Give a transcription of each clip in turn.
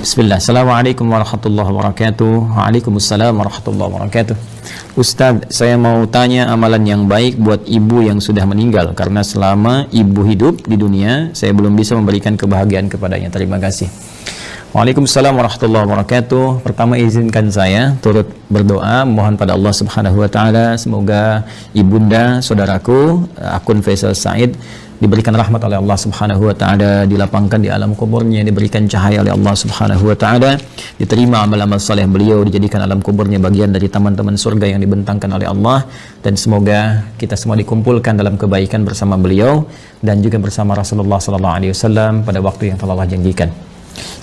Bismillah. Assalamualaikum warahmatullahi wabarakatuh. Waalaikumsalam warahmatullahi wabarakatuh. Ustadz, saya mau tanya amalan yang baik buat ibu yang sudah meninggal, karena selama ibu hidup di dunia saya belum bisa memberikan kebahagiaan kepadanya. Terima kasih. Waalaikumsalam warahmatullahi wabarakatuh. Pertama, izinkan saya turut berdoa mohon pada Allah Subhanahu wa taala semoga ibunda saudaraku akun Faisal Said diberikan rahmat oleh Allah Subhanahu wa taala, dilapangkan di alam kuburnya, diberikan cahaya oleh Allah Subhanahu wa taala, diterima amal-amal saleh beliau, dijadikan alam kuburnya bagian dari taman-taman surga yang dibentangkan oleh Allah, dan semoga kita semua dikumpulkan dalam kebaikan bersama beliau dan juga bersama Rasulullah sallallahu alaihi wasallam pada waktu yang telah Allah janjikan.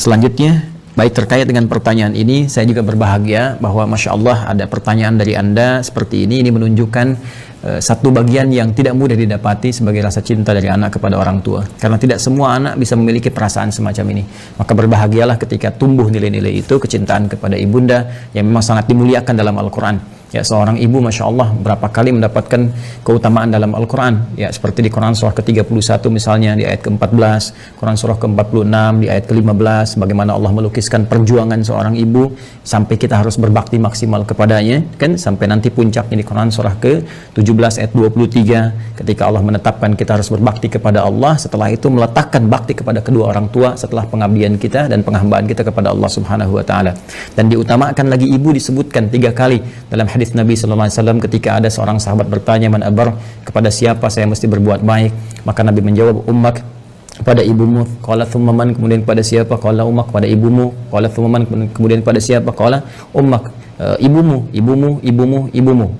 Selanjutnya, baik terkait dengan pertanyaan ini, saya juga berbahagia bahwa Masya Allah ada pertanyaan dari Anda seperti ini menunjukkan satu bagian yang tidak mudah didapati sebagai rasa cinta dari anak kepada orang tua, karena tidak semua anak bisa memiliki perasaan semacam ini. Maka berbahagialah ketika tumbuh nilai-nilai itu, kecintaan kepada ibunda yang memang sangat dimuliakan dalam Al-Quran. Ya, seorang ibu Masya Allah berapa kali mendapatkan keutamaan dalam Al-Quran, ya, seperti di Quran surah ke-31 misalnya di ayat ke-14, Quran surah ke-46 di ayat ke-15, bagaimana Allah melukiskan perjuangan seorang ibu sampai kita harus berbakti maksimal kepadanya, kan, sampai nanti puncaknya di Quran surah ke-17 ayat 23 ketika Allah menetapkan kita harus berbakti kepada Allah, setelah itu meletakkan bakti kepada kedua orang tua setelah pengabdian kita dan penghambaan kita kepada Allah Subhanahu wa taala. Dan diutamakan lagi ibu disebutkan 3 kali dalam hadis Nabi sallallahu alaihi wasallam ketika ada seorang sahabat bertanya, man abar, kepada siapa saya mesti berbuat baik? Maka Nabi menjawab, ummak, kepada ibumu. Qala thumma man, kemudian kepada siapa? Qala ummak, kepada ibumu. Qala thumma man, kemudian kepada siapa? Qala ummak, ibumu.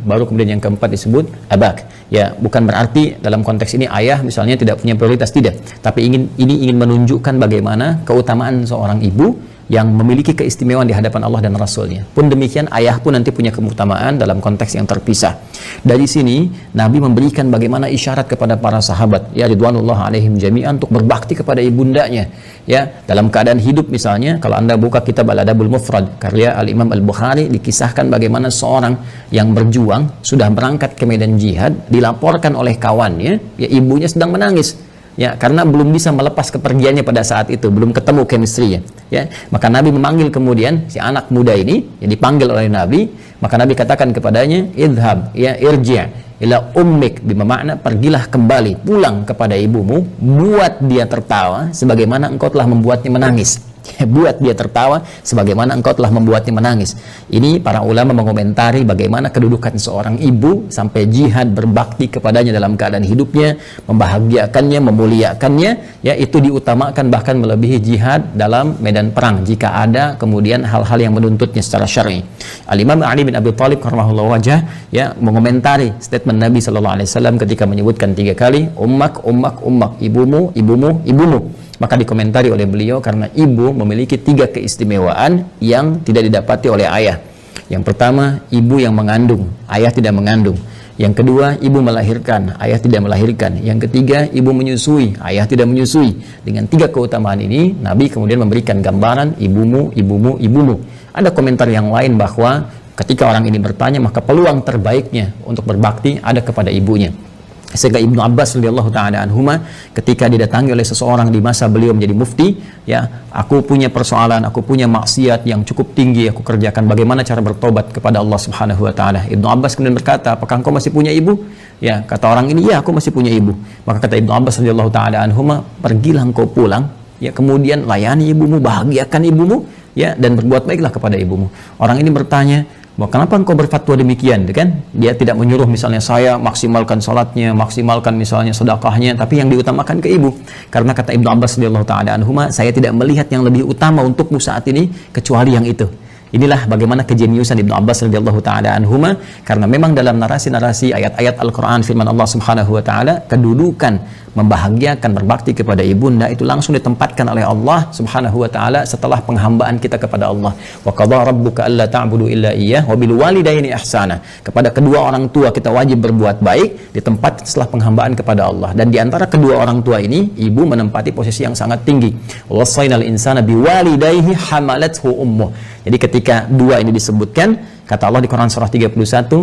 Baru kemudian yang keempat disebut abak. Ya, bukan berarti dalam konteks ini ayah misalnya tidak punya prioritas, tidak, tapi ini ingin menunjukkan bagaimana keutamaan seorang ibu yang memiliki keistimewaan di hadapan Allah dan Rasulnya. Pun demikian ayah pun nanti punya keutamaan dalam konteks yang terpisah. Dari sini Nabi memberikan bagaimana isyarat kepada para sahabat, ya ridwanullah alaihim jami'an, untuk berbakti kepada ibundanya. Ya, dalam keadaan hidup misalnya, kalau Anda buka kitab Al-Adabul Mufrad karya Al-Imam Al-Bukhari, dikisahkan bagaimana seorang yang berjuang sudah berangkat ke medan jihad, dilaporkan oleh kawannya, ya ibunya sedang menangis. Ya, karena belum bisa melepas kepergiannya pada saat itu, belum ketemu chemistry-nya. Ya, maka Nabi memanggil kemudian si anak muda ini, yang dipanggil oleh Nabi, maka Nabi katakan kepadanya, idhab, ya irji' ila ummik, bermakna pergilah kembali, pulang kepada ibumu, buat dia tertawa sebagaimana engkau telah membuatnya menangis. Buat dia tertawa sebagaimana engkau telah membuatnya menangis. Ini para ulama mengomentari bagaimana kedudukan seorang ibu sampai jihad berbakti kepadanya dalam keadaan hidupnya, membahagiakannya, memuliakannya, ya itu diutamakan bahkan melebihi jihad dalam medan perang jika ada kemudian hal-hal yang menuntutnya secara syar'i. Al-Imam Ali bin Abi Thalib karramallahu wajhah, ya, mengomentari statement Nabi sallallahu alaihi wasallam ketika menyebutkan 3 kali ummak, ibumu. Maka dikomentari oleh beliau, karena ibu memiliki 3 keistimewaan yang tidak didapati oleh ayah. Yang pertama, ibu yang mengandung, ayah tidak mengandung. Yang kedua, ibu melahirkan, ayah tidak melahirkan. Yang ketiga, ibu menyusui, ayah tidak menyusui. Dengan 3 keutamaan ini, Nabi kemudian memberikan gambaran ibumu. Ada komentar yang lain bahwa ketika orang ini bertanya, maka peluang terbaiknya untuk berbakti ada kepada ibunya. Sehingga Ibnu Abbas radhiyallahu ta'ala anhuma ketika didatangi oleh seseorang di masa beliau menjadi mufti, ya, aku punya persoalan, aku punya maksiat yang cukup tinggi aku kerjakan, bagaimana cara bertobat kepada Allah Subhanahu wa taala? Ibnu Abbas kemudian berkata, apakah engkau masih punya ibu? Ya, kata orang ini, ya aku masih punya ibu. Maka kata Ibnu Abbas radhiyallahu ta'ala anhuma, pergilah engkau pulang, ya, kemudian layani ibumu, bahagiakan ibumu, ya, dan berbuat baiklah kepada ibumu. Orang ini bertanya, kenapa engkau berfatwa demikian, kan? Dia tidak menyuruh misalnya saya maksimalkan salatnya, maksimalkan misalnya sedekahnya, tapi yang diutamakan ke ibu. Karena kata Ibnu Abbas radhiyallahu ta'ala anhuma, saya tidak melihat yang lebih utama untukmu saat ini kecuali yang itu. Inilah bagaimana kejeniusan Ibnu Abbas radhiyallahu ta'ala anhuma, karena memang dalam narasi-narasi ayat-ayat Al-Quran firman Allah Subhanahu wa ta'ala, kedudukan membahagiakan berbakti kepada ibunda itu langsung ditempatkan oleh Allah Subhanahu wa ta'ala setelah penghambaan kita kepada Allah. Wa qadha rabbuka alla ta'budu illa iyyah wa bil walidaini ihsana. Kepada kedua orang tua kita wajib berbuat baik, di tempat setelah penghambaan kepada Allah. Dan di antara kedua orang tua ini, ibu menempati posisi yang sangat tinggi. Wasainal insana biwalidayhi hamalathu ummuh. Jadi ketika 2 ini disebutkan, kata Allah di Quran surah 31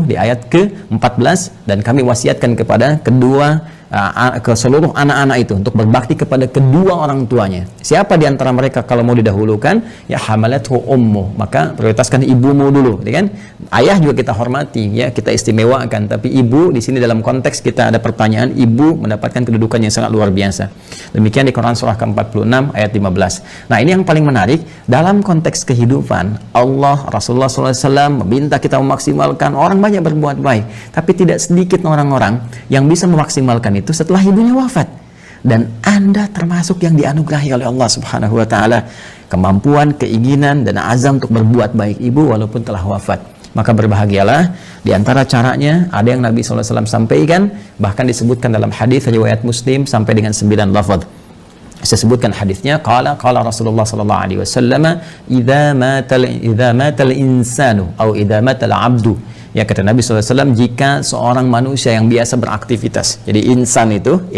di ayat ke-14, dan kami wasiatkan kepada kedua ke seluruh anak-anak itu untuk berbakti kepada kedua orang tuanya. Siapa di antara mereka kalau mau didahulukan? Ya hamalathu ummu, maka prioritaskan ibumu dulu, ya kan? Ayah juga kita hormati, ya, kita istimewakan, tapi ibu di sini dalam konteks kita ada pertanyaan, ibu mendapatkan kedudukan yang sangat luar biasa. Demikian di Quran surah ke-46 ayat 15. Nah, ini yang paling menarik dalam konteks kehidupan. Allah, Rasulullah SAW meminta kita memaksimalkan, orang banyak berbuat baik, tapi tidak sedikit orang-orang yang bisa memaksimalkan itu setelah ibunya wafat. Dan Anda termasuk yang dianugerahi oleh Allah Subhanahu wa taala kemampuan, keinginan dan azam untuk berbuat baik ibu walaupun telah wafat. Maka berbahagialah. Di antara caranya ada yang Nabi SAW sampaikan, bahkan disebutkan dalam hadis riwayat Muslim sampai dengan 9 lafaz. Saya sebutkan hadisnya, qala Rasulullah sallallahu alaihi wasallam, idza matal insanu atau idza matal abdu. Ya, kata Nabi SAW, jika seorang manusia yang biasa beraktivitas. Jadi insan itu,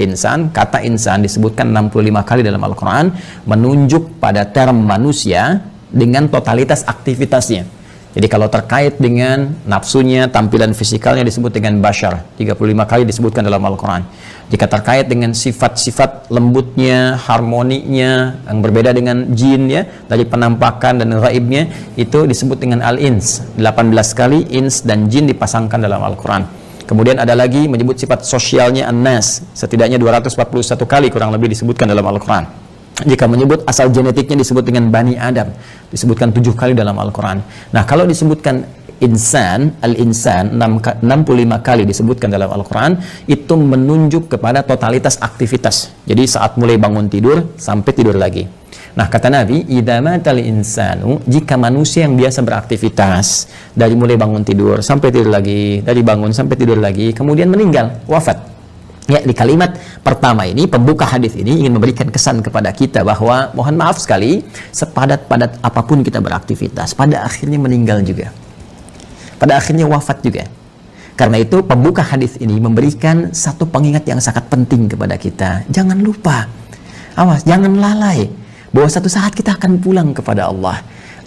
kata insan disebutkan 65 kali dalam Al-Quran, menunjuk pada term manusia dengan totalitas aktivitasnya. Jadi kalau terkait dengan nafsunya, tampilan fisikalnya disebut dengan bashar, 35 kali disebutkan dalam Al-Quran. Jika terkait dengan sifat-sifat lembutnya, harmoninya, yang berbeda dengan jin, ya, dari penampakan dan ghaibnya, itu disebut dengan al-ins. 18 kali ins dan jin dipasangkan dalam Al-Quran. Kemudian ada lagi menyebut sifat sosialnya an-nas, setidaknya 241 kali kurang lebih disebutkan dalam Al-Quran. Jika menyebut asal genetiknya disebut dengan Bani Adam, disebutkan 7 kali dalam Al-Quran. Nah, kalau disebutkan insan, al-insan 65 kali disebutkan dalam Al-Quran, itu menunjuk kepada totalitas aktivitas. Jadi saat mulai bangun tidur sampai tidur lagi. Nah, kata Nabi, idza matal insanu, jika manusia yang biasa beraktivitas dari mulai bangun tidur sampai tidur lagi, dari bangun sampai tidur lagi, kemudian meninggal, wafat. Ya, di kalimat pertama ini, pembuka hadis ini ingin memberikan kesan kepada kita bahwa mohon maaf sekali, sepadat-padat apapun kita beraktivitas, pada akhirnya meninggal juga. Pada akhirnya wafat juga. Karena itu pembuka hadis ini memberikan satu pengingat yang sangat penting kepada kita. Jangan lupa, awas, jangan lalai bahwa satu saat kita akan pulang kepada Allah.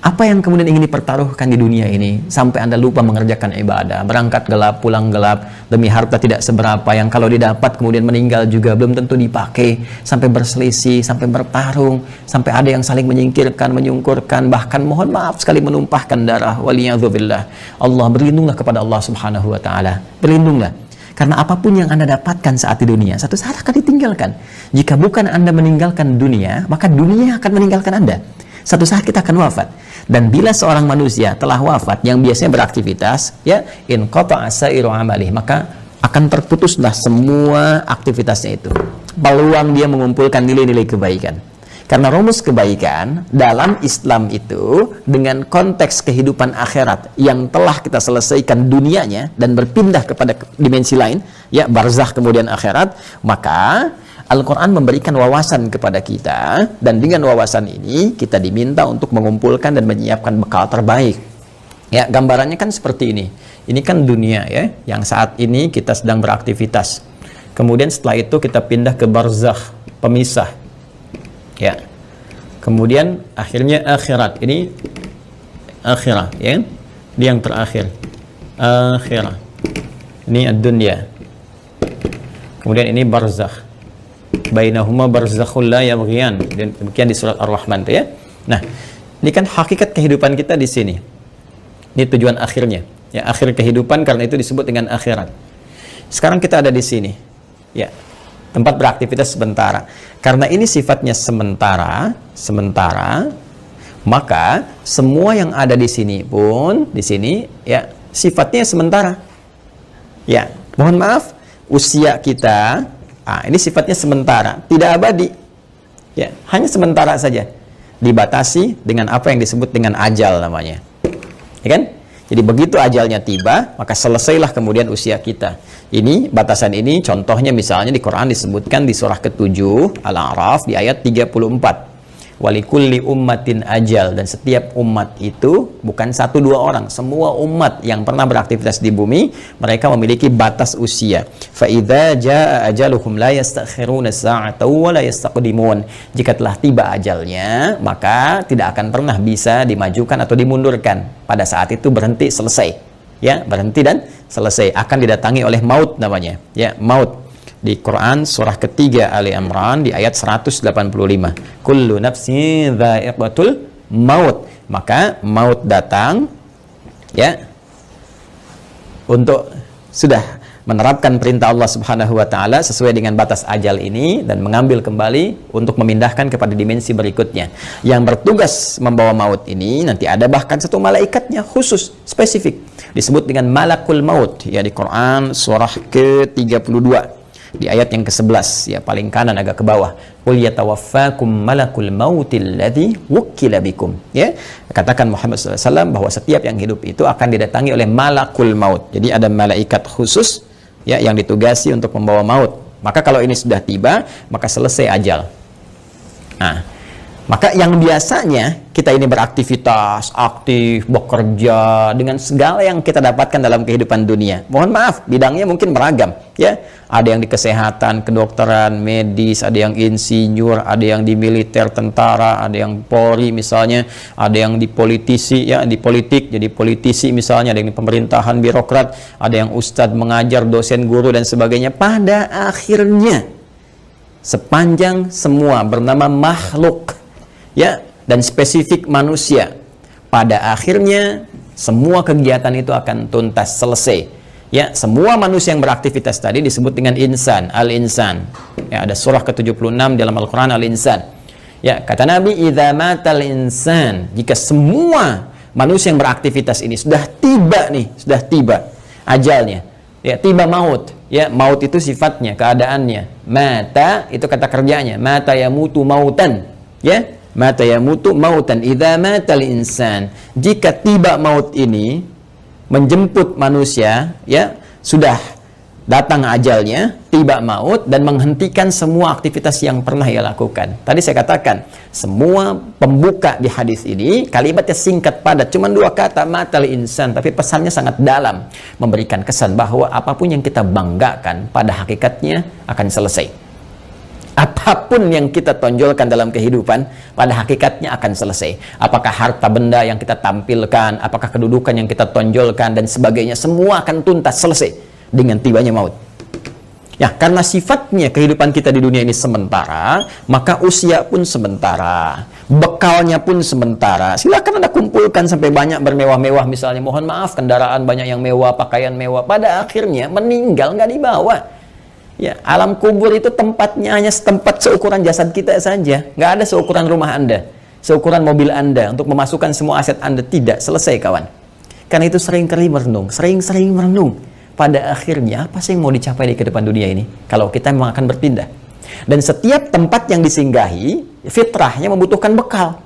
Apa yang kemudian ingin dipertaruhkan di dunia ini sampai Anda lupa mengerjakan ibadah, berangkat gelap, pulang gelap, demi harta tidak seberapa yang kalau didapat kemudian meninggal juga belum tentu dipakai, sampai berselisih, sampai bertarung, sampai ada yang saling menyingkirkan, menyungkurkan, bahkan mohon maaf sekali menumpahkan darah. Waliyadzubillah. Allah, berlindunglah kepada Allah Subhanahu wa taala. Berlindunglah. Karena apapun yang Anda dapatkan saat di dunia, satu saat akan ditinggalkan. Jika bukan Anda meninggalkan dunia, maka dunia akan meninggalkan Anda. Satu saat kita akan wafat. Dan bila seorang manusia telah wafat yang biasanya beraktivitas, ya, in qata'a sa'iru amalih, maka akan terputuslah semua aktivitasnya itu. Peluang dia mengumpulkan nilai-nilai kebaikan. Karena rumus kebaikan dalam Islam itu dengan konteks kehidupan akhirat yang telah kita selesaikan dunianya dan berpindah kepada dimensi lain, ya, barzakh kemudian akhirat, maka Al-Quran memberikan wawasan kepada kita, dan dengan wawasan ini kita diminta untuk mengumpulkan dan menyiapkan bekal terbaik. Ya, gambarannya kan seperti ini. Ini kan dunia, ya, yang saat ini kita sedang beraktivitas. Kemudian setelah itu kita pindah ke barzakh, pemisah. Ya. Kemudian akhirnya akhirat. Ini akhirat, ya. Ini yang terakhir. Akhirat. Ini ad-dunya. Kemudian ini barzakh. Bainahuma barzakhul la yabghiyan. Demikian di surat Ar-Rahman, ya. Nah, ini kan hakikat kehidupan kita di sini. Ini tujuan akhirnya. Ya, akhir kehidupan, karena itu disebut dengan akhirat. Sekarang kita ada di sini. Ya. Tempat beraktivitas sementara. Karena ini sifatnya sementara, maka semua yang ada di sini pun di sini, ya, sifatnya sementara. Ya, mohon maaf, usia kita ini sifatnya sementara, tidak abadi. Ya, hanya sementara saja. Dibatasi dengan apa yang disebut dengan ajal namanya. Ya kan? Jadi begitu ajalnya tiba, maka selesailah kemudian usia kita. Ini, batasan ini, contohnya misalnya di Quran disebutkan di surah ke-7 Al-A'raf di ayat 34. Walikulli ummatin ajal, dan setiap umat itu bukan 1-2 orang, semua umat yang pernah beraktivitas di bumi, mereka memiliki batas usia. Fa idza jaa ajaluhum la yastakhiruna sa'atan wa la yastaqdimun. Jika telah tiba ajalnya, maka tidak akan pernah bisa dimajukan atau dimundurkan. Pada saat itu berhenti, selesai. Ya, berhenti dan selesai, akan didatangi oleh maut namanya. Ya, maut. di Quran surah ketiga Ali Imran di ayat 185. Kullu nafsin dha'iqatul maut. Maka maut datang ya untuk sudah menerapkan perintah Allah Subhanahu wa taala sesuai dengan batas ajal ini dan mengambil kembali untuk memindahkan kepada dimensi berikutnya. Yang bertugas membawa maut ini nanti ada bahkan satu malaikatnya khusus spesifik disebut dengan malakul maut ya di Quran surah ke-32 di ayat yang ke-11 ya paling kanan agak ke bawah. Qul yatawaffakum malakul mautil ladzi wukkila bikum. Ya, katakan Muhammad SAW bahwa setiap yang hidup itu akan didatangi oleh malakul maut. Jadi ada malaikat khusus ya yang ditugasi untuk membawa maut. Maka kalau ini sudah tiba, maka selesai ajal. Nah, maka yang biasanya kita ini beraktivitas, aktif, bekerja dengan segala yang kita dapatkan dalam kehidupan dunia. Mohon maaf, bidangnya mungkin beragam, ya. Ada yang di kesehatan, kedokteran, medis, ada yang insinyur, ada yang di militer, tentara, ada yang Polri misalnya, ada yang di politisi, ya, di politik, jadi politisi misalnya, ada yang di pemerintahan, birokrat, ada yang ustadz mengajar, dosen, guru dan sebagainya. Pada akhirnya sepanjang semua bernama makhluk ya dan spesifik manusia, pada akhirnya semua kegiatan itu akan tuntas selesai. Ya, semua manusia yang beraktivitas tadi disebut dengan insan, al-insan. Ya, ada surah ke-76 dalam Al-Qur'an al-insan. Ya, kata Nabi, "Idza matal insan", jika semua manusia yang beraktivitas ini sudah tiba nih, sudah tiba ajalnya. Ya, tiba maut. Ya, maut itu sifatnya, keadaannya. Mata itu kata kerjanya, mata yamutu mautan. Ya, mata yamutu mautan. Idza matal insan, jika tiba maut ini menjemput manusia, ya, sudah datang ajalnya, tiba maut dan menghentikan semua aktivitas yang pernah ia lakukan. Tadi saya katakan, semua pembuka di hadis ini kalimatnya singkat padat, cuma 2 kata, matal insan, tapi pesannya sangat dalam, memberikan kesan bahwa apapun yang kita banggakan pada hakikatnya akan selesai. Apapun yang kita tonjolkan dalam kehidupan pada hakikatnya akan selesai. Apakah harta benda yang kita tampilkan, apakah kedudukan yang kita tonjolkan dan sebagainya, semua akan tuntas selesai dengan tibanya maut. Ya, karena sifatnya kehidupan kita di dunia ini sementara, maka usia pun sementara, bekalnya pun sementara. Silakan Anda kumpulkan sampai banyak bermewah-mewah misalnya, mohon maaf, kendaraan banyak yang mewah, pakaian mewah, pada akhirnya meninggal nggak dibawa. Ya, alam kubur itu tempatnya hanya setempat seukuran jasad kita saja. Nggak ada seukuran rumah Anda, seukuran mobil Anda untuk memasukkan semua aset Anda. Tidak selesai, kawan. Karena itu sering-kali merenung, sering-sering merenung. Pada akhirnya, apa sih yang mau dicapai di kehidupan dunia ini? Kalau kita memang akan berpindah. Dan setiap tempat yang disinggahi, fitrahnya membutuhkan bekal.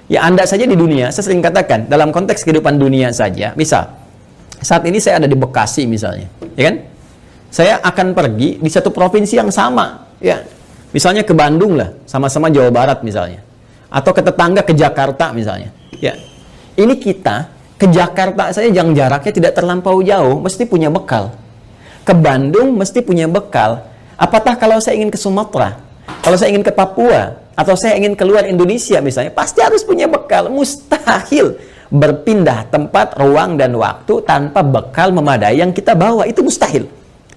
Ya, Anda saja di dunia, saya sering katakan, dalam konteks kehidupan dunia saja, misal, saat ini saya ada di Bekasi misalnya, ya kan? Saya akan pergi di satu provinsi yang sama, ya, misalnya ke Bandung lah, sama-sama Jawa Barat misalnya, atau ke tetangga ke Jakarta misalnya, ya. Ini kita ke Jakarta saja yang jaraknya tidak terlampau jauh, mesti punya bekal. Ke Bandung mesti punya bekal. Apatah kalau saya ingin ke Sumatera, kalau saya ingin ke Papua, atau saya ingin keluar Indonesia misalnya, pasti harus punya bekal. Mustahil berpindah tempat, ruang dan waktu tanpa bekal memadai yang kita bawa, itu mustahil.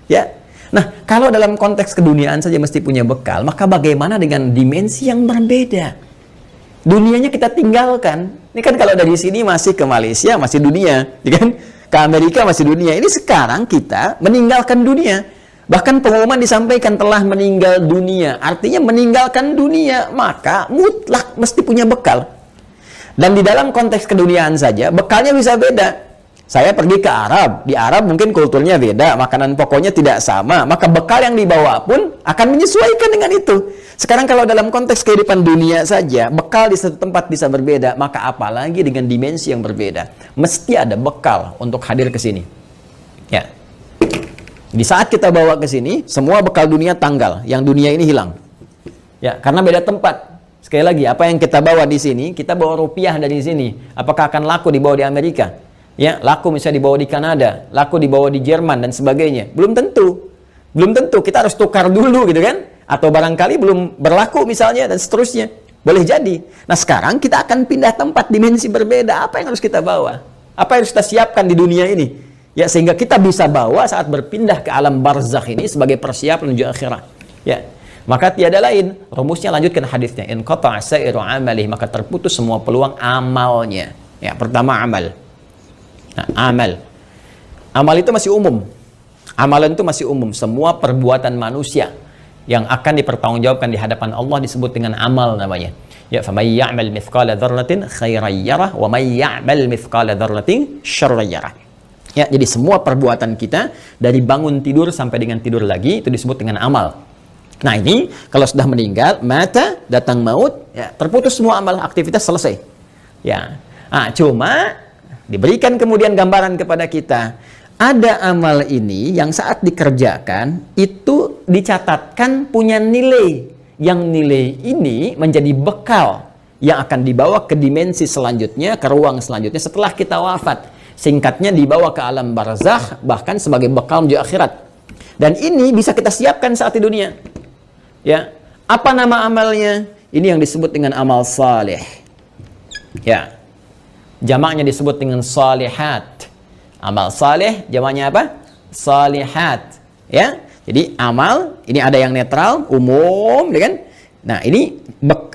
Ya, nah kalau dalam konteks keduniaan saja mesti punya bekal, maka bagaimana dengan dimensi yang berbeda? Dunianya kita tinggalkan. Ini kan kalau dari sini masih ke Malaysia masih dunia, ya kan? Ke Amerika masih dunia. Ini sekarang kita meninggalkan dunia. Bahkan pengumuman disampaikan telah meninggal dunia. Artinya meninggalkan dunia, maka mutlak mesti punya bekal. Dan di dalam konteks keduniaan saja bekalnya bisa beda. Saya pergi ke Arab, di Arab mungkin kulturnya beda, makanan pokoknya tidak sama, maka bekal yang dibawa pun akan menyesuaikan dengan itu. Sekarang kalau dalam konteks kehidupan dunia saja, bekal di satu tempat bisa berbeda, maka apalagi dengan dimensi yang berbeda. Mesti ada bekal untuk hadir ke sini. Ya. Di saat kita bawa ke sini, semua bekal dunia tanggal, yang dunia ini hilang. Ya, karena beda tempat. Sekali lagi, apa yang kita bawa di sini, kita bawa rupiah dari sini. Apakah akan laku dibawa di Amerika? Ya, laku misalnya dibawa di Kanada, laku dibawa di Jerman dan sebagainya. Belum tentu. Belum tentu, kita harus tukar dulu gitu kan? Atau barangkali belum berlaku misalnya dan seterusnya. Boleh jadi. Nah, sekarang kita akan pindah tempat, dimensi berbeda. Apa yang harus kita bawa? Apa yang harus kita siapkan di dunia ini? Ya, sehingga kita bisa bawa saat berpindah ke alam barzakh ini sebagai persiapan menuju akhirat. Ya. Maka tiada lain, rumusnya lanjutkan hadisnya, in qata'a sa'iru amalihi, maka terputus semua peluang amalnya. Ya, pertama amal. Nah, amal. Amal itu masih umum. Amalan itu masih umum, semua perbuatan manusia yang akan dipertanggungjawabkan di hadapan Allah disebut dengan amal namanya. Ya, faman ya'mal mithqala dzarratin khairan yarah wa may ya'mal mithqala dzarratin syarran yarah. Ya, jadi semua perbuatan kita dari bangun tidur sampai dengan tidur lagi itu disebut dengan amal. Nah, ini kalau sudah meninggal, mata, datang maut, ya, terputus semua amal, aktivitas selesai. Ya. Ah, cuma diberikan kemudian gambaran kepada kita, ada amal ini yang saat dikerjakan itu dicatatkan punya nilai, yang nilai ini menjadi bekal yang akan dibawa ke dimensi selanjutnya, ke ruang selanjutnya setelah kita wafat. Singkatnya dibawa ke alam barzakh, bahkan sebagai bekal menuju akhirat. Dan ini bisa kita siapkan saat di dunia. Ya, apa nama amalnya? Ini yang disebut dengan amal saleh. Ya, jamaknya disebut dengan salihat. Amal saleh, jamaknya apa? Salihat. Ya, jadi amal ini ada yang netral, umum, ya kan? Nah, ini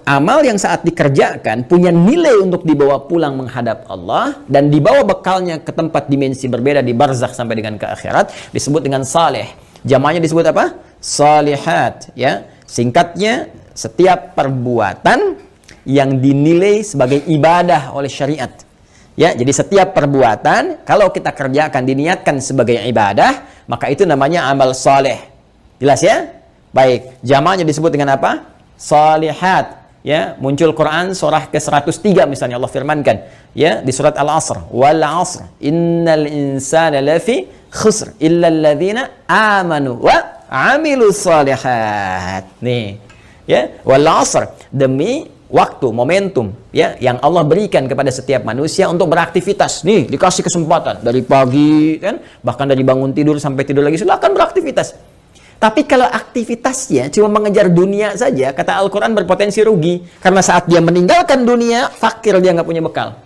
amal yang saat dikerjakan punya nilai untuk dibawa pulang menghadap Allah dan dibawa bekalnya ke tempat dimensi berbeda di barzakh sampai dengan ke akhirat disebut dengan saleh. Jamaknya disebut apa? Salihat, ya. Singkatnya, setiap perbuatan yang dinilai sebagai ibadah oleh syariat. Ya, jadi setiap perbuatan kalau kita kerjakan diniatkan sebagai ibadah, maka itu namanya amal saleh. Jelas ya? Baik, jamaknya disebut dengan apa? Salihat. Ya, muncul Quran surah ke-103 misalnya Allah firmankan, ya, di surat Al-Asr, wal 'asr innal insana lafi khusr illa alladzina amanu wa 'amilus shalihat. Nih, ya, wal 'asr, demi waktu, momentum, ya, yang Allah berikan kepada setiap manusia untuk beraktivitas. Nih, dikasih kesempatan dari pagi, kan, bahkan dari bangun tidur sampai tidur lagi silakan beraktivitas. Tapi kalau aktivitasnya cuma mengejar dunia saja, kata Al-Quran berpotensi rugi. Karena saat dia meninggalkan dunia, fakir, dia nggak punya bekal.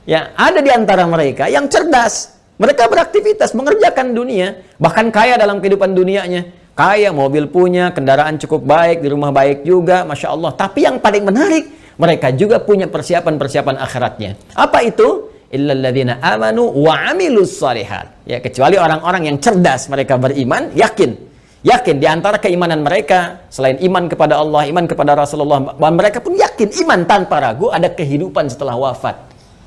Ya, ada di antara mereka yang cerdas. Mereka beraktivitas, mengerjakan dunia. Bahkan kaya dalam kehidupan dunianya. Kaya, mobil punya, kendaraan cukup baik, di rumah baik juga, Masya Allah. Tapi yang paling menarik, mereka juga punya persiapan-persiapan akhiratnya. Apa itu? Illalladzina amanu wa amilus shalihat. Ya, kecuali orang-orang yang cerdas, mereka beriman, yakin di antara keimanan mereka selain iman kepada Allah, iman kepada Rasulullah, mereka pun yakin iman tanpa ragu ada kehidupan setelah wafat.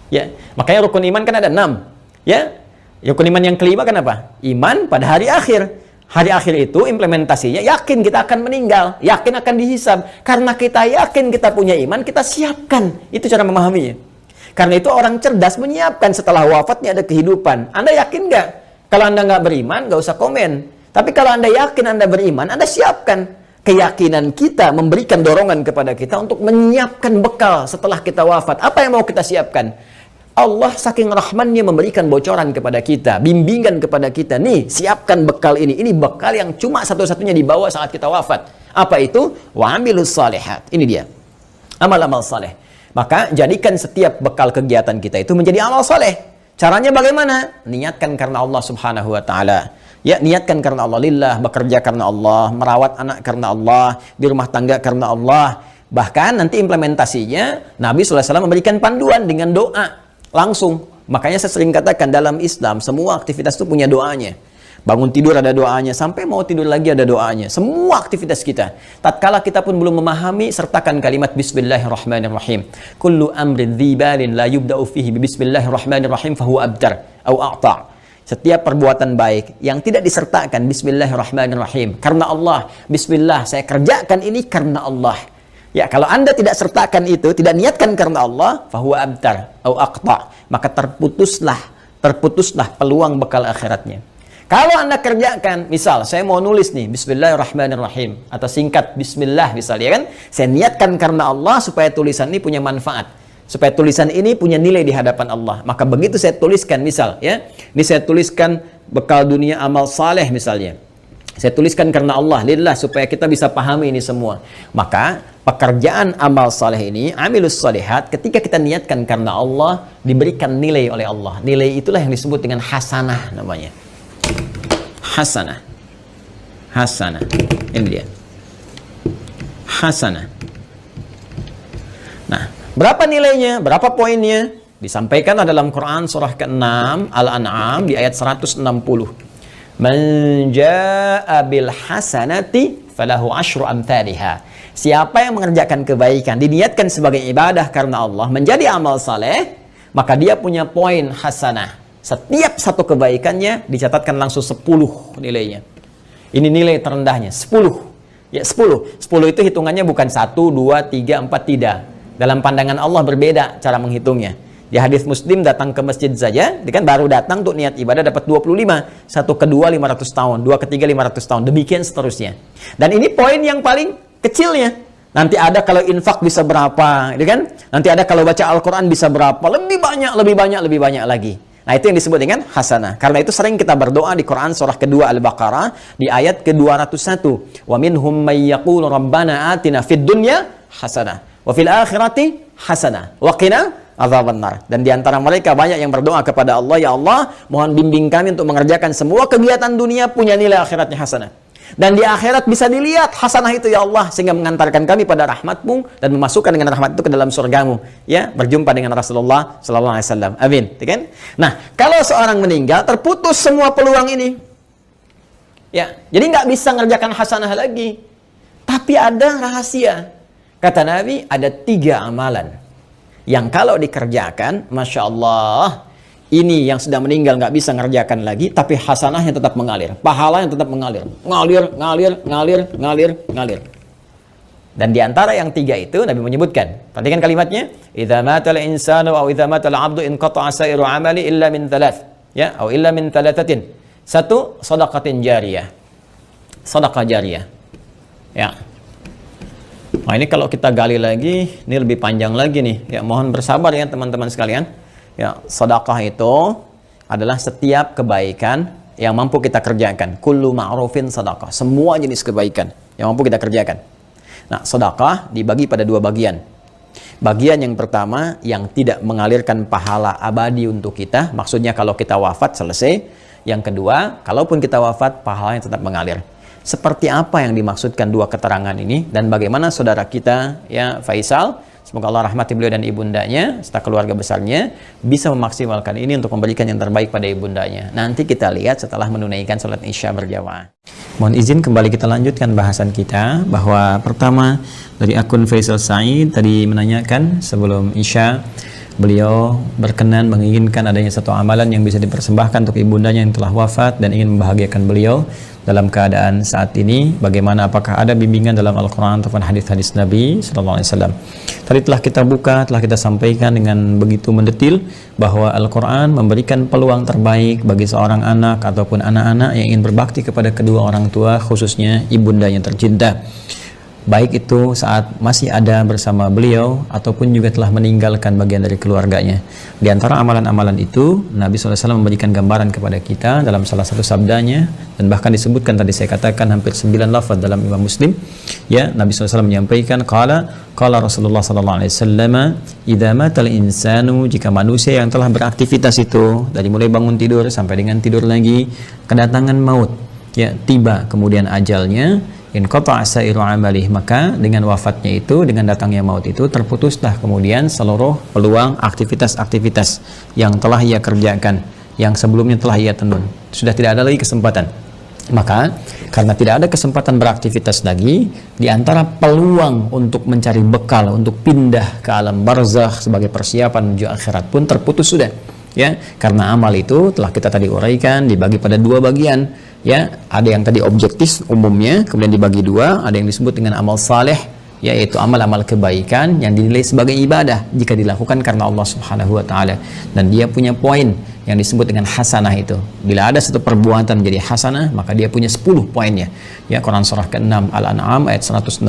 Ya, makanya rukun iman kan ada 6. Ya, rukun iman yang kelima kan apa? Iman pada hari akhir. Hari akhir itu implementasinya yakin kita akan meninggal, yakin akan dihisab. Karena kita yakin kita punya iman, kita siapkan. Itu cara memahaminya. Karena itu orang cerdas menyiapkan setelah wafatnya ada kehidupan. Anda yakin nggak? Kalau Anda nggak beriman, nggak usah komen. Tapi kalau Anda yakin Anda beriman, Anda siapkan. Keyakinan kita memberikan dorongan kepada kita untuk menyiapkan bekal setelah kita wafat. Apa yang mau kita siapkan? Allah saking rahmannya memberikan bocoran kepada kita, bimbingan kepada kita. Nih, siapkan bekal ini. Ini bekal yang cuma satu-satunya dibawa saat kita wafat. Apa itu? Wa amilus shalihat. Ini dia. Amal-amal saleh. Maka jadikan setiap bekal kegiatan kita itu menjadi amal saleh. Caranya bagaimana? Niatkan karena Allah Subhanahu wa taala. Ya, niatkan karena Allah lillah, bekerja karena Allah, merawat anak karena Allah, di rumah tangga karena Allah. Bahkan nanti implementasinya Nabi SAW memberikan panduan dengan doa langsung. Makanya saya sering katakan dalam Islam semua aktivitas itu punya doanya. Bangun tidur ada doanya, sampai mau tidur lagi ada doanya. Semua aktivitas kita. Tatkala kita pun belum memahami, sertakan kalimat Bismillahirrahmanirrahim. Kullu amrin dzibalin la yubda'u fihi Bismillahirrahmanirrahim fahuwa abtar au a'ta'. Setiap perbuatan baik yang tidak disertakan Bismillahirrahmanirrahim, karena Allah, Bismillah, saya kerjakan ini karena Allah. Ya, kalau Anda tidak sertakan itu, tidak niatkan karena Allah, fahuwa abtar au aqta, maka terputuslah peluang bekal akhiratnya. Kalau Anda kerjakan, misal saya mau nulis nih Bismillahirrahmanirrahim atau singkat Bismillah misalnya, kan, saya niatkan karena Allah supaya tulisan ini punya manfaat, supaya tulisan ini punya nilai di hadapan Allah. Maka begitu saya tuliskan, misal, ya, ini saya tuliskan bekal dunia amal saleh misalnya. Saya tuliskan karena Allah, lillah, supaya kita bisa pahami ini semua. Maka pekerjaan amal saleh ini, amilus salihat, ketika kita niatkan karena Allah, diberikan nilai oleh Allah. Nilai itulah yang disebut dengan hasanah namanya. Hasanah. Hasanah. Ini dia. Hasanah. Nah, berapa nilainya? Berapa poinnya? Disampaikan dalam Quran surah ke-6 Al-An'am di ayat 160. Man jaa'a bil hasanati falahu asyru amthaliha. Siapa yang mengerjakan kebaikan, diniatkan sebagai ibadah karena Allah, menjadi amal saleh, maka dia punya poin hasanah. Setiap satu kebaikannya dicatatkan langsung 10 nilainya. Ini nilai terendahnya, 10. Ya 10. 10 itu hitungannya bukan 1, 2, 3, 4, tidak. Dalam pandangan Allah berbeda cara menghitungnya. Di hadis Muslim, datang ke masjid saja, dia kan baru datang untuk niat ibadah dapat 25. Satu kedua 500 tahun, dua ketiga 500 tahun, demikian seterusnya. Dan ini poin yang paling kecilnya. Nanti ada kalau infak bisa berapa, gitu kan? Nanti ada kalau baca Al-Quran bisa berapa, lebih banyak, lebih banyak, lebih banyak lagi. Nah, itu yang disebut dengan hasanah. Karena itu sering kita berdoa di Quran surah kedua Al-Baqarah di ayat ke-201. Wa minhum may yaqulu rabbana atina fid dunya hasanah wa fil akhirati hasanah wa qina adzabannar. Dan di antara mereka banyak yang berdoa kepada Allah, ya Allah, mohon bimbing kami untuk mengerjakan semua kegiatan dunia punya nilai akhiratnya hasanah. Dan di akhirat bisa dilihat hasanah itu, ya Allah, sehingga mengantarkan kami pada rahmat-Mu dan memasukkan dengan rahmat itu ke dalam surga-Mu, ya, berjumpa dengan Rasulullah sallallahu alaihi wasallam. Amin, kan? Nah, kalau seorang meninggal terputus semua peluang ini. Ya, jadi nggak bisa mengerjakan hasanah lagi. Tapi ada rahasia. Kata Nabi, ada 3 amalan yang kalau dikerjakan, Masya Allah, ini yang sudah meninggal nggak bisa ngerjakan lagi, tapi hasanahnya tetap mengalir, pahalanya tetap mengalir, ngalir. Dan diantara yang 3 itu Nabi menyebutkan, perhatikan kalimatnya, idza matal insanu aw idza matal abdu in qata'a sa'iru amali illa min thalath, ya, atau illa min thalathatin. 1, shadaqatin jariyah, sedekah jariyah, ya. Nah, ini kalau kita gali lagi, ini lebih panjang lagi nih, ya, mohon bersabar ya teman-teman sekalian. Ya, sedekah itu adalah setiap kebaikan yang mampu kita kerjakan. Kullu ma'rufin sedekah. Semua jenis kebaikan yang mampu kita kerjakan. Nah, sedekah dibagi pada 2 bagian. Bagian yang pertama yang tidak mengalirkan pahala abadi untuk kita. Maksudnya kalau kita wafat selesai. Yang kedua, kalaupun kita wafat, pahalanya tetap mengalir. Seperti apa yang dimaksudkan 2 keterangan ini dan bagaimana saudara kita, ya, Faisal, semoga Allah rahmati beliau dan ibundanya serta keluarga besarnya bisa memaksimalkan ini untuk memberikan yang terbaik pada ibundanya. Nanti kita lihat setelah menunaikan salat Isya berjamaah. Mohon izin kembali kita lanjutkan bahasan kita, bahwa pertama dari akun Faisal Said tadi menanyakan sebelum Isya, beliau berkenan menginginkan adanya satu amalan yang bisa dipersembahkan untuk ibundanya yang telah wafat dan ingin membahagiakan beliau dalam keadaan saat ini. Bagaimana, apakah ada bimbingan dalam Al-Quran ataupun hadis-hadis Nabi SAW? Tadi telah kita buka, telah kita sampaikan dengan begitu mendetil bahwa Al-Quran memberikan peluang terbaik bagi seorang anak ataupun anak-anak yang ingin berbakti kepada kedua orang tua, khususnya ibundanya tercinta, baik itu saat masih ada bersama beliau ataupun juga telah meninggalkan bagian dari keluarganya. Di antara amalan-amalan itu, Nabi SAW memberikan gambaran kepada kita dalam salah satu sabdanya, dan bahkan disebutkan tadi saya katakan hampir 9 lafaz dalam Imam Muslim. Ya, Nabi SAW menyampaikan, qala Rasulullah SAW, idza matal insanu, jika manusia yang telah beraktivitas itu dari mulai bangun tidur sampai dengan tidur lagi, kedatangan maut, ya, tiba kemudian ajalnya, in qata'a sa'iru amalih, maka dengan wafatnya itu, dengan datangnya maut itu, terputuslah kemudian seluruh peluang aktivitas-aktivitas yang telah ia kerjakan, yang sebelumnya telah ia tenun. Sudah tidak ada lagi kesempatan. Maka karena tidak ada kesempatan beraktivitas lagi, di antara peluang untuk mencari bekal untuk pindah ke alam barzakh sebagai persiapan menuju akhirat pun terputus sudah. Ya, karena amal itu telah kita tadi uraikan dibagi pada 2 bagian. Ya, ada yang tadi objektif umumnya, kemudian dibagi 2, ada yang disebut dengan amal saleh, yaitu amal-amal kebaikan yang dinilai sebagai ibadah jika dilakukan karena Allah Subhanahu wa taala, dan dia punya poin yang disebut dengan hasanah itu. Bila ada satu perbuatan menjadi hasanah, maka dia punya 10 poinnya. Ya, Quran surah ke-6 Al-An'am ayat 160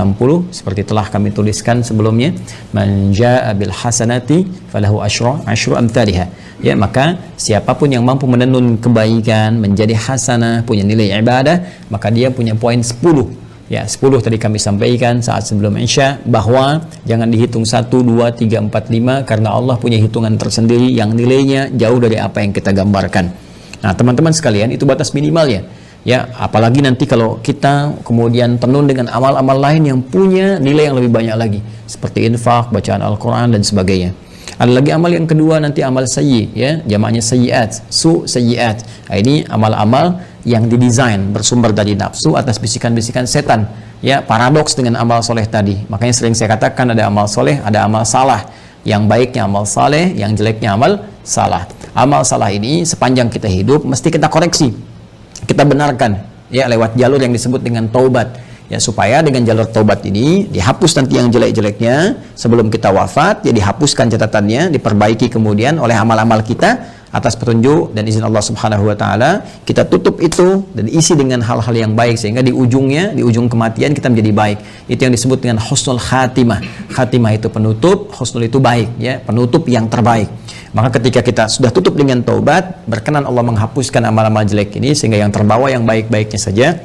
seperti telah kami tuliskan sebelumnya, man jaa'a bil hasanati falahu asyru amthaliha. Ya, maka siapapun yang mampu menenun kebaikan menjadi hasanah, punya nilai ibadah, maka dia punya poin 10 Ya, 10 tadi kami sampaikan saat sebelum Isya, bahwa jangan dihitung 1, 2, 3, 4, 5, karena Allah punya hitungan tersendiri yang nilainya jauh dari apa yang kita gambarkan. Nah, teman-teman sekalian, itu batas minimal ya. Ya, apalagi nanti kalau kita kemudian tenun dengan amal-amal lain yang punya nilai yang lebih banyak lagi, seperti infak, bacaan Al-Quran, dan sebagainya. Ada lagi amal yang kedua nanti amal sayyi, ya, jamaknya sayyiat, sayyiat. Nah, ini amal-amal yang didesain bersumber dari nafsu atas bisikan-bisikan setan. Ya, paradoks dengan amal soleh tadi. Makanya sering saya katakan ada amal soleh, ada amal salah. Yang baiknya amal saleh, yang jeleknya amal salah. Amal salah ini sepanjang kita hidup mesti kita koreksi, kita benarkan, ya, lewat jalur yang disebut dengan taubat, ya, supaya dengan jalur taubat ini dihapus nanti yang jelek-jeleknya sebelum kita wafat, ya, dihapuskan catatannya, diperbaiki kemudian oleh amal-amal kita atas petunjuk dan izin Allah Subhanahu wa taala. Kita tutup itu dan isi dengan hal-hal yang baik, sehingga di ujungnya, di ujung kematian kita menjadi baik. Itu yang disebut dengan husnul khatimah. Khatimah itu penutup, husnul itu baik, ya, penutup yang terbaik. Maka ketika kita sudah tutup dengan taubat, berkenan Allah menghapuskan amal-amal jelek ini, sehingga yang terbawa yang baik-baiknya saja